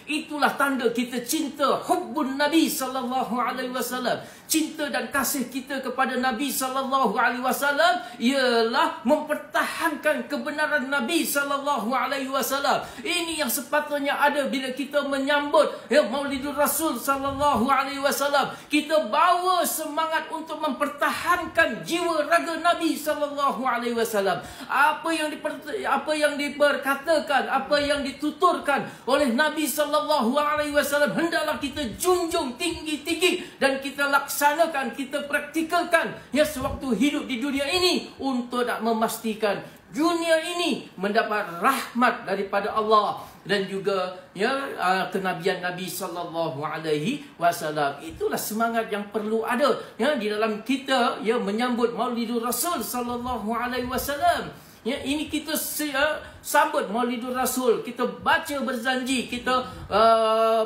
Itulah tanda kita cinta hubbun Nabi sallallahu alaihi wasallam, cinta dan kasih kita kepada Nabi sallallahu alaihi wasallam ialah mempertahankan kebenaran Nabi sallallahu alaihi wasallam. Ini yang sepatutnya ada bila kita menyambut Maulidur Rasul sallallahu alaihi wasallam. Kita bawa semangat untuk mempertahankan jiwa raga Nabi sallallahu alaihi wasallam. Apa yang diperkatakan, apa yang dituturkan oleh Nabi sallallahu alaihi wasallam hendaklah kita junjung tinggi-tinggi dan kita laksanakan, kita praktikalkan sewaktu hidup di dunia ini untuk nak memastikan dunia ini mendapat rahmat daripada Allah dan juga kenabian Nabi sallallahu alaihi wasallam. Itulah semangat yang perlu ada di dalam kita menyambut Maulidur Rasul sallallahu alaihi wasallam. Ini kita sambut Maulidur Rasul, kita baca berjanji, kita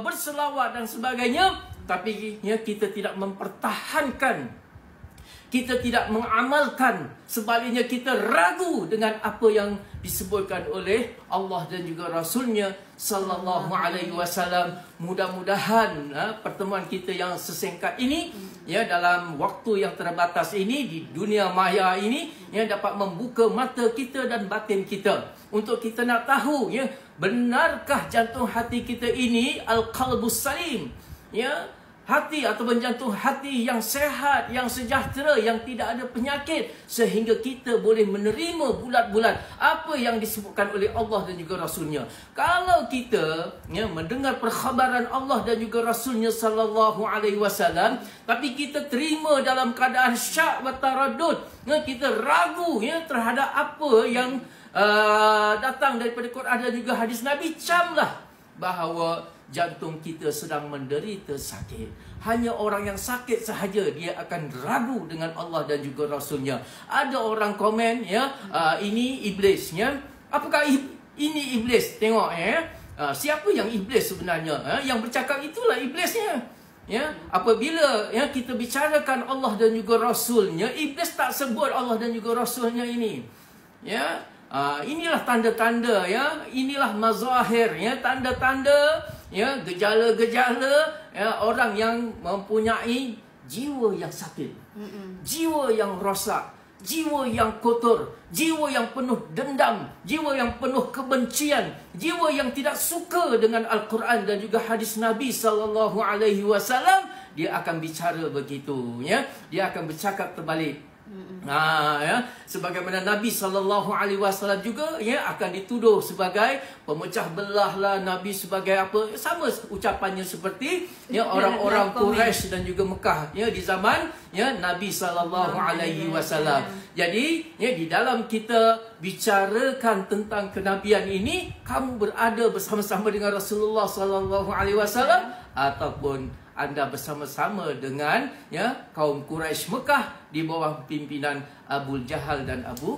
berselawat dan sebagainya, tapi kita tidak mempertahankan, kita tidak mengamalkan. Sebaliknya kita ragu dengan apa yang disebutkan oleh Allah dan juga Rasulnya sallallahu alaihi wasallam. Mudah-mudahan pertemuan kita yang sesingkat ini dalam waktu yang terbatas ini di dunia maya ini dapat membuka mata kita dan batin kita untuk kita nak tahu benarkah jantung hati kita ini al-qalbus salim, hati ataupun jantung hati yang sehat, yang sejahtera, yang tidak ada penyakit, sehingga kita boleh menerima bulat-bulat apa yang disebutkan oleh Allah dan juga Rasulnya. Kalau kita mendengar perkhabaran Allah dan juga Rasulnya sallallahu alaihi wasallam, tapi kita terima dalam keadaan syak wa taraddud, kita ragu terhadap apa yang datang daripada Quran dan juga hadis Nabi, camlah bahawa jantung kita sedang menderita sakit. Hanya orang yang sakit sahaja dia akan ragu dengan Allah dan juga Rasulnya. Ada orang komen ini iblis. Apakah ini iblis? Tengok siapa yang iblis sebenarnya? Yang bercakap itulah iblisnya. Apabila kita bicarakan Allah dan juga Rasulnya, iblis tak sebut Allah dan juga Rasulnya ini. Inilah tanda-tanda, inilah mazahir, tanda-tanda, gejala-gejala orang yang mempunyai jiwa yang sakit, jiwa yang rosak, jiwa yang kotor, jiwa yang penuh dendam, jiwa yang penuh kebencian, jiwa yang tidak suka dengan Al-Quran dan juga hadis Nabi sallallahu alaihi wasallam. Dia akan bicara begitu, dia akan bercakap terbalik. Sebagaimana Nabi sallallahu alaihi wasallam juga akan dituduh sebagai pemecah belah lah, Nabi sebagai apa, sama ucapannya seperti orang-orang Quraisy dan juga Mekah di zaman Nabi sallallahu alaihi wasallam. Jadi di dalam kita bicarakan tentang kenabian ini, kamu berada bersama-sama dengan Rasulullah sallallahu alaihi wasallam ataupun anda bersama-sama dengan kaum Quraisy Mekah di bawah pimpinan Abu Jahal dan Abu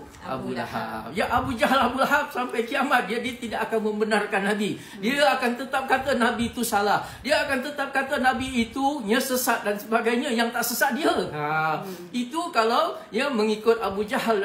Lahab. Abu Jahal, Abu Lahab sampai kiamat dia tidak akan membenarkan Nabi. Dia akan tetap kata Nabi itu salah. Dia akan tetap kata Nabi itu sesat dan sebagainya. Yang tak sesat dia. Itu kalau mengikut Abu Jahal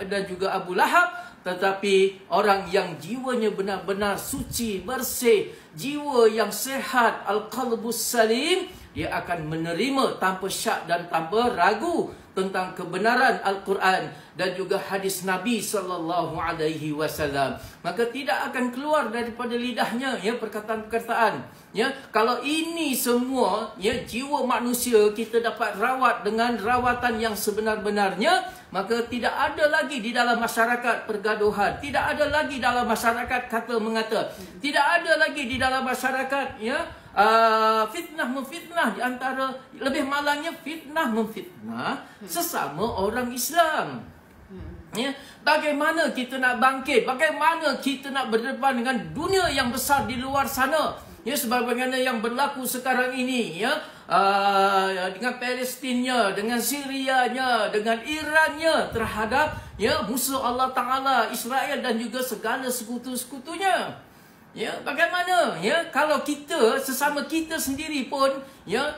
dan juga Abu Lahab. Tetapi orang yang jiwanya benar-benar suci, bersih, jiwa yang sehat, al-qalbus salim, dia akan menerima tanpa syak dan tanpa ragu tentang kebenaran Al-Quran dan juga hadis Nabi sallallahu alaihi wasallam. Maka tidak akan keluar daripada lidahnya perkataan-perkataan. Kalau ini semua jiwa manusia kita dapat rawat dengan rawatan yang sebenar-benarnya, maka tidak ada lagi di dalam masyarakat pergaduhan, tidak ada lagi dalam masyarakat kata mengata, tidak ada lagi di dalam masyarakat fitnah memfitnah, di antara lebih malangnya fitnah memfitnah sesama orang Islam. Bagaimana kita nak bangkit, bagaimana kita nak berdepan dengan dunia yang besar di luar sana, sebagaimana yang berlaku sekarang ini, dengan Palestinnya, dengan Syrianya, dengan Irannya terhadap musuh Allah Ta'ala, Israel dan juga segala sekutu-sekutunya. Bagaimana kalau kita sesama kita sendiri pun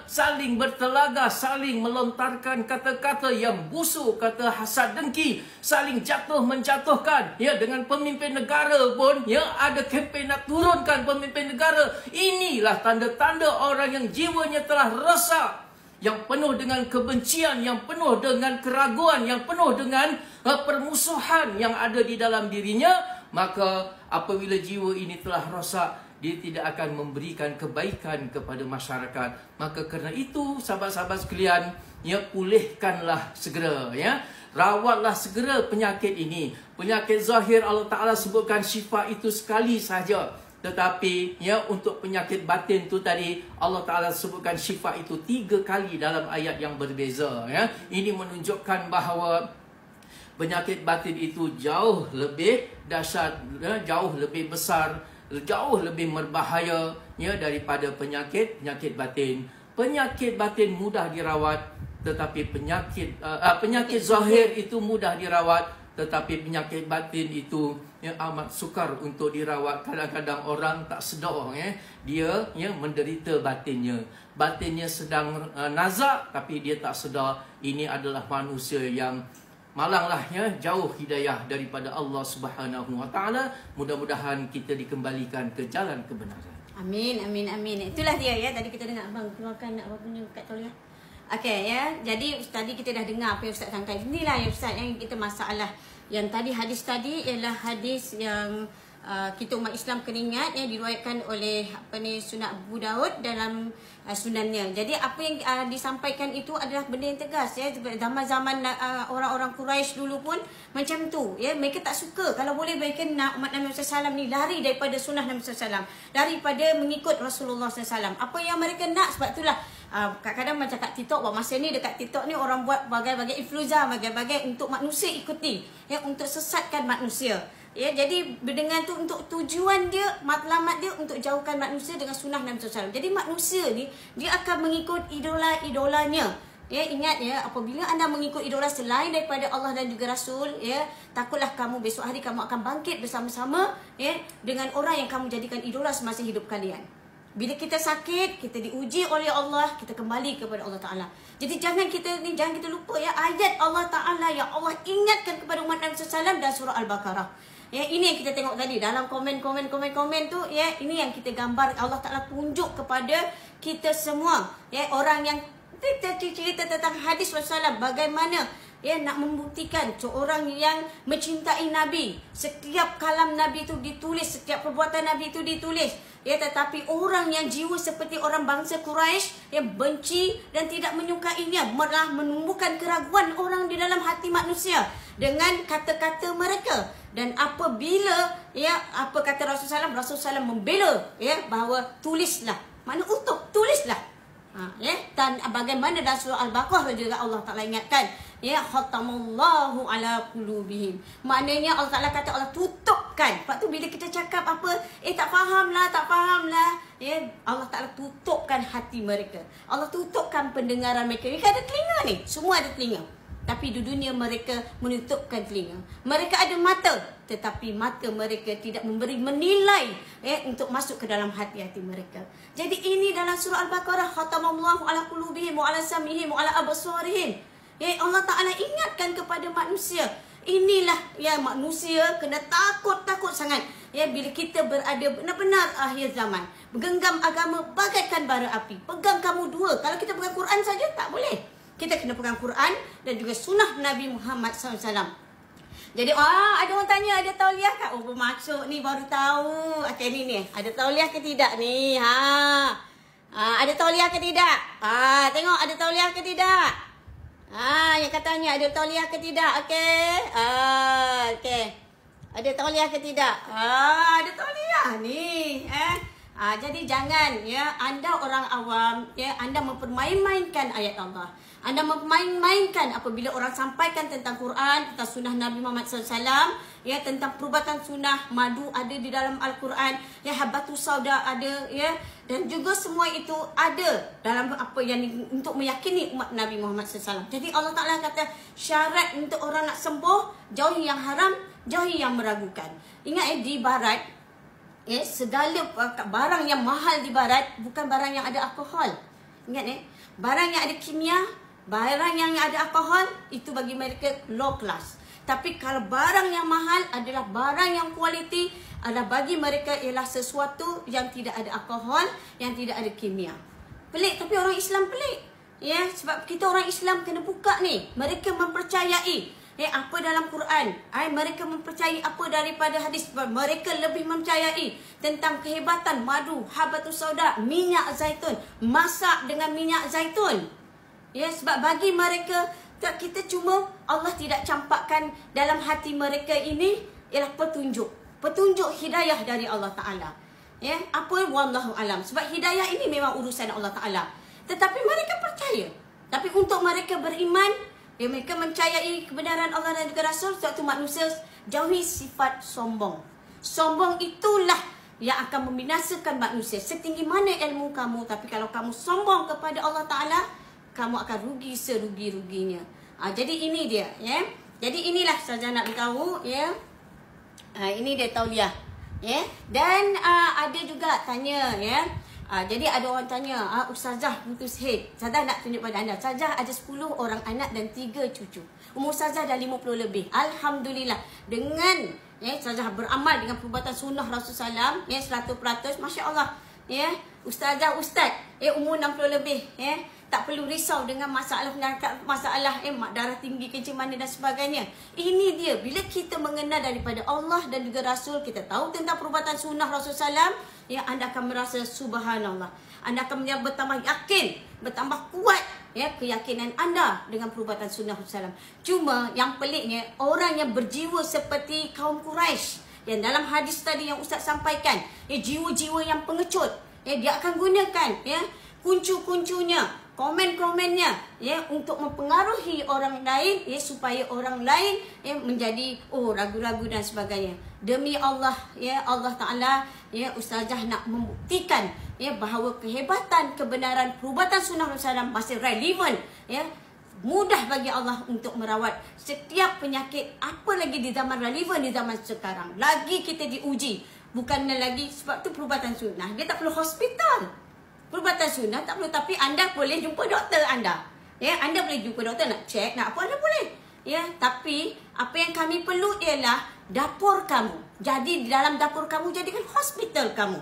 saling bertelaga, saling melontarkan kata-kata yang busuk, kata hasad dengki, saling jatuh menjatuhkan, dengan pemimpin negara pun ada kempen nak turunkan pemimpin negara. Inilah tanda-tanda orang yang jiwanya telah rosak, yang penuh dengan kebencian, yang penuh dengan keraguan, yang penuh dengan permusuhan yang ada di dalam dirinya, maka apabila jiwa ini telah rosak, dia tidak akan memberikan kebaikan kepada masyarakat. Maka kerana itu, sahabat-sahabat sekalian, ya, pulihkanlah segera, ya. Rawatlah segera penyakit ini. Penyakit zahir Allah Ta'ala sebutkan syifa itu sekali sahaja. Tetapi ya, untuk penyakit batin tu tadi Allah Ta'ala sebutkan syifa itu 3 kali dalam ayat yang berbeza, ya. Ini menunjukkan bahawa penyakit batin itu jauh lebih dahsyat, ya, jauh lebih besar, jauh lebih berbahaya, ya, daripada penyakit batin. Penyakit batin mudah dirawat, tetapi penyakit zahir itu mudah dirawat, tetapi penyakit batin itu ya, amat sukar untuk dirawat. Kadang-kadang orang tak sedar, ya, dia ya, menderita batinnya. Batinnya sedang nazak, tapi dia tak sedar. Ini adalah manusia yang malanglah, ya, jauh hidayah daripada Allah Subhanahu Wa Taala. Mudah-mudahan kita dikembalikan ke jalan kebenaran. Amin, amin, amin. Itulah dia, ya. Tadi kita dengar abang keluarkan apa punya kat tauliah. Okey, ya. Jadi tadi kita dah dengar apa yang Ustaz sangkai. Inilah ya Ustaz yang kita masalah. Yang tadi hadis tadi ialah hadis yang kita umat Islam kena ingat, yang diriwayatkan oleh Sunan Abu Daud dalam sunannya. Jadi apa yang disampaikan itu adalah benda yang tegas, ya. Zaman-zaman orang-orang Quraisy dulu pun macam tu, ya. Mereka tak suka, kalau boleh mereka nak umat Nabi SAW ni lari daripada sunnah Nabi SAW, daripada mengikut Rasulullah SAW. Apa yang mereka nak, sebab itulah kadang-kadang macam kat TikTok, masa ni dekat TikTok ni orang buat bagai-bagai influencer, bagai-bagai untuk manusia ikuti, ya, untuk sesatkan manusia. Ya, jadi dengan tu untuk tujuan dia, matlamat dia untuk jauhkan manusia dengan sunnah Nabi SAW. Jadi manusia ni dia akan mengikut idola-idolanya. Ya, ingat, ya, apabila anda mengikut idola selain daripada Allah dan juga Rasul, ya, takutlah kamu besok hari kamu akan bangkit bersama-sama, ya, dengan orang yang kamu jadikan idola semasa hidup kalian. Bila kita sakit, kita diuji oleh Allah, kita kembali kepada Allah Ta'ala. Jadi jangan kita lupa, ya, ayat Allah Ta'ala yang Allah ingatkan kepada umat Nabi SAW dan surah Al-Baqarah. Ya, ini yang kita tengok tadi dalam komen tu, ya, ini yang kita gambar. Allah Ta'ala tunjuk kepada kita semua, ya, orang yang cerita tentang hadis Rasulullah, bagaimana, ya, nak membuktikan seorang yang mencintai Nabi. Setiap kalam Nabi itu ditulis, setiap perbuatan Nabi itu ditulis, ya. Tetapi orang yang jiwa seperti orang bangsa Quraisy yang benci dan tidak menyukainya, malah menumbuhkan keraguan orang di dalam hati manusia dengan kata-kata mereka. Dan apabila, ya, apa kata Rasulullah SAW membela, ya, bahawa tulislah, makna untuk tulislah, ya. Dan bagaimana dalam surah Al-Baqarah juga Allah Ta'ala ingatkan, ya, khatamallahu ala qulubihim. Maknanya Allah Ta'ala kata Allah tutupkan. Sebab tu bila kita cakap apa, tak faham lah, ya, Allah Ta'ala tutupkan hati mereka. Allah tutupkan pendengaran mereka. Mereka ada telinga ni, semua ada telinga. Tapi di dunia mereka menutupkan telinga. Mereka ada mata, tetapi mata mereka tidak memberi menilai, ya, untuk masuk ke dalam hati-hati mereka. Jadi ini dalam surah Al-Baqarah, khatamallahu ala qulubihim wa ala sam'ihim wa ala absarihim. Ya, Allah Ta'ala ingatkan kepada manusia. Inilah, ya, manusia kena takut sangat, ya, bila kita berada benar-benar akhir zaman. Menggenggam agama bagaikan bara api. Pegang kamu dua. Kalau kita pegang Quran saja tak boleh. Kita kena pegang Quran dan juga sunnah Nabi Muhammad SAW. Jadi ada orang tanya, ada tauliah tak? Oh, masuk ni baru tahu. Okey, ni ada tauliah ke tidak ni? Ada tauliah ke tidak? Tengok ada tauliah ke tidak? Yang katanya ada tauliah ke tidak? Okey. Okey. Ada tauliah ke tidak? Ada tauliah ni. Jadi jangan, ya, anda orang awam, ya, anda mempermain-mainkan ayat Allah. Anda mempermain-mainkan apabila orang sampaikan tentang Quran, tentang sunnah Nabi Muhammad SAW, ya, tentang perubatan sunnah, madu ada di dalam Al-Quran, ya, habatus sauda ada, ya, dan juga semua itu ada dalam apa yang untuk meyakini umat Nabi Muhammad SAW. Jadi Allah Ta'ala kata syarat untuk orang nak sembuh, jauhi yang haram, jauhi yang meragukan. Ingat, di barat, ya, segala barang yang mahal di barat bukan barang yang ada alkohol. Ingat, barang yang ada kimia, barang yang ada alkohol itu bagi mereka low class. Tapi kalau barang yang mahal adalah barang yang kualiti, adalah bagi mereka ialah sesuatu yang tidak ada alkohol, yang tidak ada kimia. Pelik, tapi orang Islam pelik. Ya, sebab kita orang Islam kena buka ni. Mereka mempercayai apa dalam Quran. Mereka mempercayai apa daripada hadis. Mereka lebih mempercayai tentang kehebatan madu, habatus sauda, minyak zaitun, masak dengan minyak zaitun. Ya, sebab bagi mereka kita cuma Allah tidak campakkan dalam hati mereka ini ialah petunjuk hidayah dari Allah Taala. Ya, apa wallahu alam. Sebab hidayah ini memang urusan Allah Taala. Tetapi mereka percaya. Tapi untuk mereka beriman, mereka mempercayai kebenaran Allah dan juga Rasul, suatu manusia jauhi sifat sombong. Sombong itulah yang akan membinasakan manusia. Setinggi mana ilmu kamu, tapi kalau kamu sombong kepada Allah Ta'ala, kamu akan rugi serugi-ruginya. Jadi ini dia. Ya. Jadi inilah saja nak beritahu. Ya. Ini dia tauliah. Ya. Dan ada juga tanya, ya. Jadi ada orang tanya, Ustazah putus head. Ustazah nak tunjuk pada anda. Ustazah ada 10 orang anak dan 3 cucu. Umur Ustazah dah 50 lebih. Alhamdulillah. Dengan Ustazah beramal dengan perbuatan sunnah Rasulullah SAW, 100%, Masya Allah. Ya, Ustazah Ustaz, umur 60 lebih. Tak perlu risau dengan masalah darah tinggi, kencing manis dan sebagainya. Ini dia, bila kita mengenal daripada Allah dan juga Rasul, kita tahu tentang perbuatan sunnah Rasulullah SAW, anda akan merasa subhanallah. Anda akan bertambah yakin, bertambah kuat keyakinan anda dengan perbuatan sunnah Rasulullah SAW. Cuma yang peliknya, orang yang berjiwa seperti kaum Quraisy, yang dalam hadis tadi yang Ustaz sampaikan, jiwa-jiwa yang pengecut, dia akan gunakan kuncu-kuncunya, komen-komennya untuk mempengaruhi orang lain, supaya orang lain menjadi ragu-ragu dan sebagainya. Demi Allah, Allah Ta'ala, Ustazah nak membuktikan bahawa kehebatan kebenaran perubatan sunnah Rasulullah masih relevan, mudah bagi Allah untuk merawat setiap penyakit. Apa lagi di zaman relevan di zaman sekarang, lagi kita diuji. Bukannya lagi, sebab tu perubatan sunnah dia tak perlu hospital. Perubatan sunnah tak perlu, tapi anda boleh jumpa doktor anda. Anda boleh jumpa doktor nak cek, nak apa anda boleh. Tapi apa yang kami perlu ialah dapur kamu. Jadi di dalam dapur kamu jadikan hospital kamu.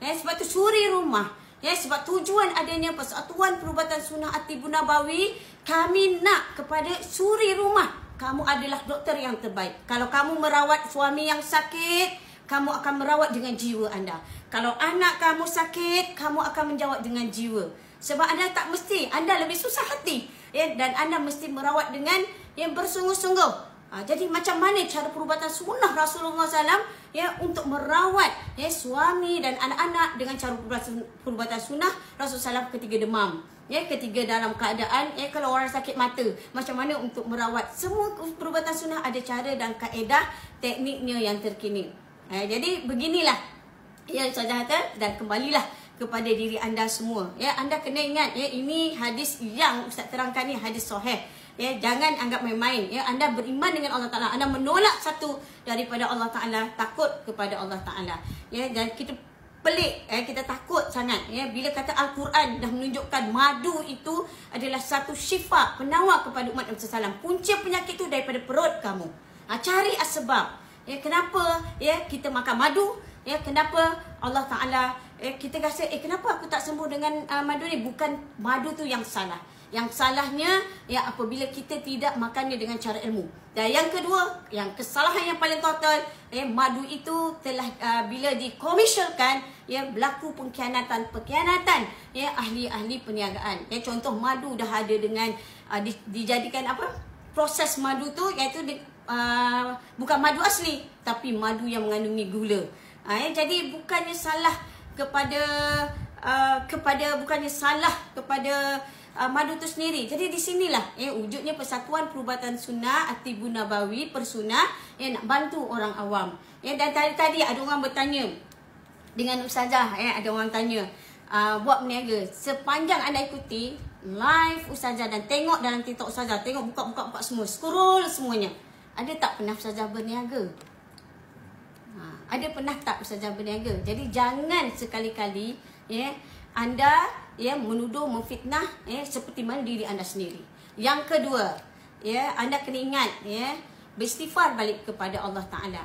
Sebab tu suri rumah. Sebab tujuan adanya Persatuan Perubatan Sunnah At-Tibbun Nabawi, kami nak kepada suri rumah, kamu adalah doktor yang terbaik. Kalau kamu merawat suami yang sakit, kamu akan merawat dengan jiwa anda. Kalau anak kamu sakit, kamu akan menjawab dengan jiwa. Sebab anda tak mesti, anda lebih susah hati, dan anda mesti merawat dengan yang bersungguh-sungguh. Jadi macam mana cara perubatan sunnah Rasulullah SAW untuk merawat suami dan anak-anak dengan cara perubatan sunnah Rasulullah SAW ketika demam, ketika dalam keadaan kalau orang sakit mata, macam mana untuk merawat. Semua perubatan sunnah ada cara dan kaedah tekniknya yang terkini. Jadi beginilah Ustazah kata, dan kembalilah kepada diri anda semua. Anda kena ingat, ini hadis yang Ustaz terangkan ni hadis sahih. Jangan anggap main-main. Anda beriman dengan Allah Ta'ala, anda menolak satu daripada Allah Ta'ala, takut kepada Allah Ta'ala. Dan kita pelik, kita takut sangat bila kata Al-Quran dah menunjukkan madu itu adalah satu syifa, penawar kepada umat Nabi SAW. Punca penyakit itu daripada perut kamu. Cari asbab. Kenapa kita makan madu? Kenapa Allah Ta'ala kita rasa kenapa aku tak sembuh dengan madu ni? Bukan madu tu yang salah. Yang salahnya apabila kita tidak makannya dengan cara ilmu. Dan yang kedua, yang kesalahan yang paling total, madu itu telah bila dikomersialkan, berlaku pengkhianatan ahli-ahli perniagaan. Contoh, madu dah ada dengan dijadikan apa? Proses madu tu iaitu bukan madu asli, tapi madu yang mengandungi gula. Jadi bukannya salah kepada madu tu sendiri. Jadi di sinilah wujudnya Persatuan Perubatan Sunnah At-Tibbun Nabawi, Persunnah, nak bantu orang awam. Dan tadi ada orang bertanya dengan Ustazah, ada orang tanya buat berniaga. Sepanjang anda ikuti live Ustazah dan tengok dalam TikTok Ustazah, tengok buka semua, scroll semuanya, ada tak pernah Ustazah berniaga? Ada pernah tak Ustazah berniaga? Jadi jangan sekali-kali anda menuduh, memfitnah seperti mana diri anda sendiri. Yang kedua, anda kena ingat beristighfar balik kepada Allah Ta'ala.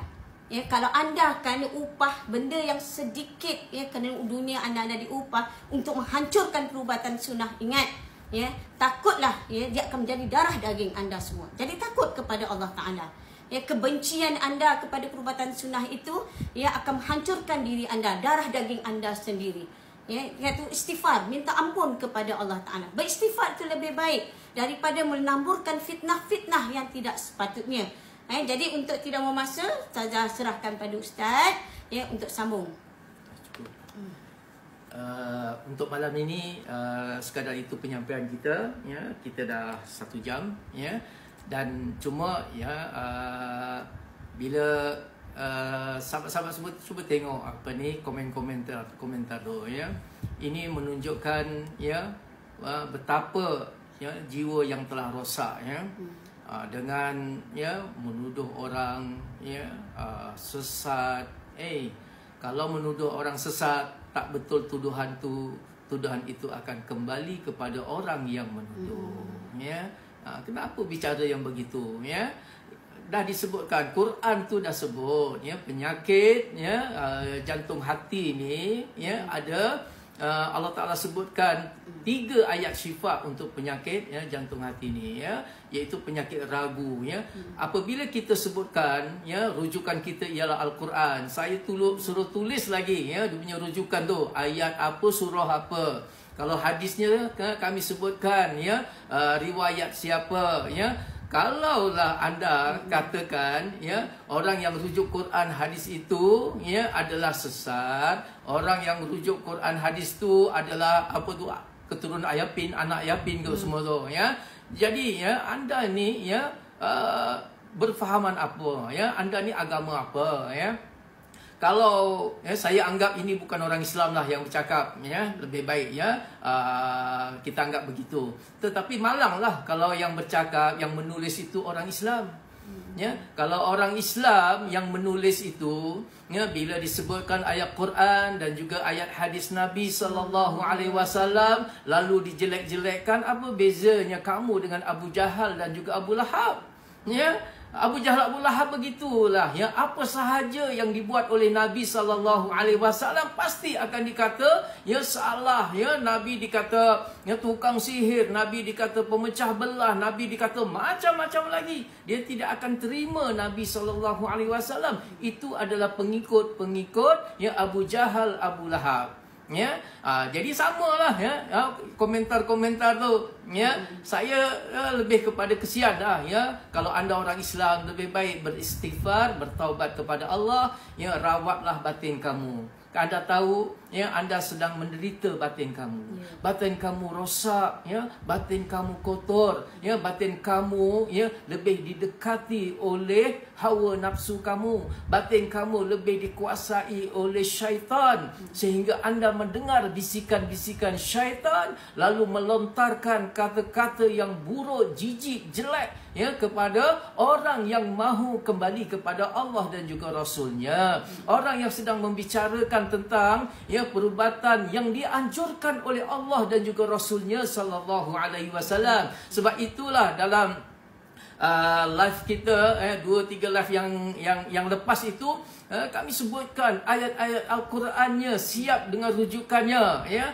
Kalau anda kerana upah benda yang sedikit, kerana dunia anda diupah untuk menghancurkan perubatan sunnah, ingat ya, takutlah ya, dia akan menjadi darah daging anda semua. Jadi takut kepada Allah Taala. Ya, kebencian anda kepada perubatan sunnah itu ya akan menghancurkan diri anda, darah daging anda sendiri. Ya, iaitu istighfar, minta ampun kepada Allah Taala. Beristighfar itu lebih baik daripada menamburkan fitnah-fitnah yang tidak sepatutnya. Jadi untuk tidak memasa, saya serahkan pada ustaz ya untuk sambung. Untuk malam ini sekadar itu penyampaian kita ya. Kita dah 1 jam ya. Dan cuma ya bila sahabat-sahabat semua cuba tengok apa ni komentar tu ya. Ini menunjukkan ya betapa ya jiwa yang telah rosak ya. Dengan ya menuduh orang ya sesat. Kalau menuduh orang sesat, tak betul tuduhan itu akan kembali kepada orang yang menuduh ya. Kenapa bicara yang begitu ya? Dah disebutkan, Quran tu dah sebut ya, penyakit ya jantung hati ni ya ada Allah Taala sebutkan 3 ayat syifa untuk penyakit ya jantung hati ni ya, iaitu penyakit ragu ya. Apabila kita sebutkan ya rujukan kita ialah Al-Quran, saya suruh tulis lagi ya dia punya rujukan tu, ayat apa, surah apa. Kalau hadisnya kami sebutkan ya riwayat siapa ya. Kalaulah anda katakan ya orang yang rujuk Quran hadis itu ya adalah sesat, orang yang rujuk Quran hadis tu adalah apa tu keturunan Yapin, anak Yapin ke semua tu ya. Jadi ya anda ni ya berfahaman apa ya, anda ni agama apa ya. Kalau ya, saya anggap ini bukan orang Islam lah yang bercakap ya, lebih baik ya kita anggap begitu. Tetapi malanglah kalau yang bercakap, yang menulis itu orang Islam. Ya, kalau orang Islam yang menulis itu ya, bila disebutkan ayat Quran dan juga ayat hadis Nabi SAW lalu dijelek-jelekkan, apa bezanya kamu dengan Abu Jahal dan juga Abu Lahab? Ya, Abu Jahal, Abu Lahab begitulah ya. Apa sahaja yang dibuat oleh Nabi SAW pasti akan dikata ya salah ya. Nabi dikata ya tukang sihir, Nabi dikata pemecah belah, Nabi dikata macam-macam lagi. Dia tidak akan terima Nabi SAW itu adalah pengikut-pengikut ya Abu Jahal, Abu Lahab. Ya, jadi samalah ya komentar-komentar tu ya. Saya lebih kepada kesian dah ya. Kalau anda orang Islam, lebih baik beristighfar, bertaubat kepada Allah ya, rawatlah batin kamu. Anda tahu ya anda sedang menderita batin kamu. Batin kamu rosak ya, batin kamu kotor ya, batin kamu ya lebih didekati oleh hawa nafsu kamu. Batin kamu lebih dikuasai oleh syaitan sehingga anda mendengar bisikan-bisikan syaitan lalu melontarkan kata-kata yang buruk, jijik, jelek ya kepada orang yang mahu kembali kepada Allah dan juga Rasulnya. Orang yang sedang membicarakan tentang ya perubatan yang dianjurkan oleh Allah dan juga Rasulnya sallallahu alaihi wasallam. Sebab itulah dalam live kita 2-3 live yang lepas itu kami sebutkan ayat-ayat Al-Qurannya siap dengan rujukannya ya.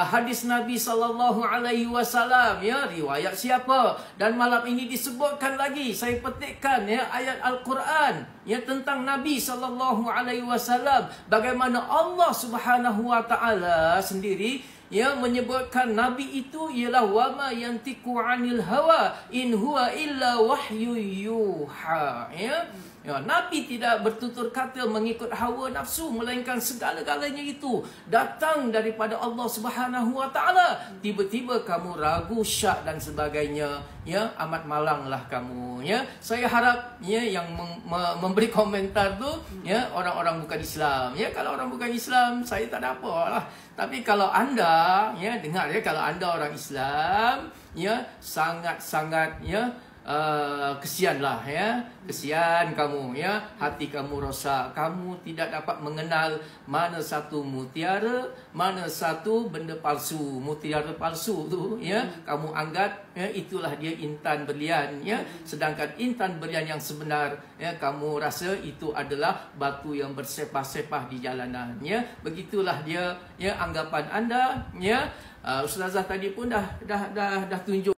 Hadis Nabi sallallahu alaihi wasallam ya, riwayat siapa. Dan malam ini disebutkan lagi, saya petikkan ya ayat Al-Quran ya tentang Nabi sallallahu alaihi wasallam, bagaimana Allah Subhanahu wa taala sendiri ya menyebutkan Nabi itu ialah wama yantiqu anil hawa in huwa illa wahyu yuha ya. Ya, Nabi tidak bertutur kata mengikut hawa nafsu, melainkan segala-galanya itu datang daripada Allah Subhanahu wa taala. Tiba-tiba kamu ragu, syak dan sebagainya, ya amat malanglah kamu ya. Saya harap ya yang memberi komentar tu ya orang-orang bukan Islam. Ya, kalau orang bukan Islam saya tak ada apalah. Tapi kalau anda ya dengar ya, kalau anda orang Islam ya sangat-sangat ya kesianlah ya, kesian kamu ya, hati kamu rosak, kamu tidak dapat mengenal mana satu mutiara, mana satu benda palsu. Mutiara palsu tu ya, kamu anggap ya, itulah dia intan berlian ya, sedangkan intan berlian yang sebenar ya, kamu rasa itu adalah batu yang bersepah-sepah di jalanan ya. Begitulah dia ya anggapan anda ya. Ustazah tadi pun dah tunjuk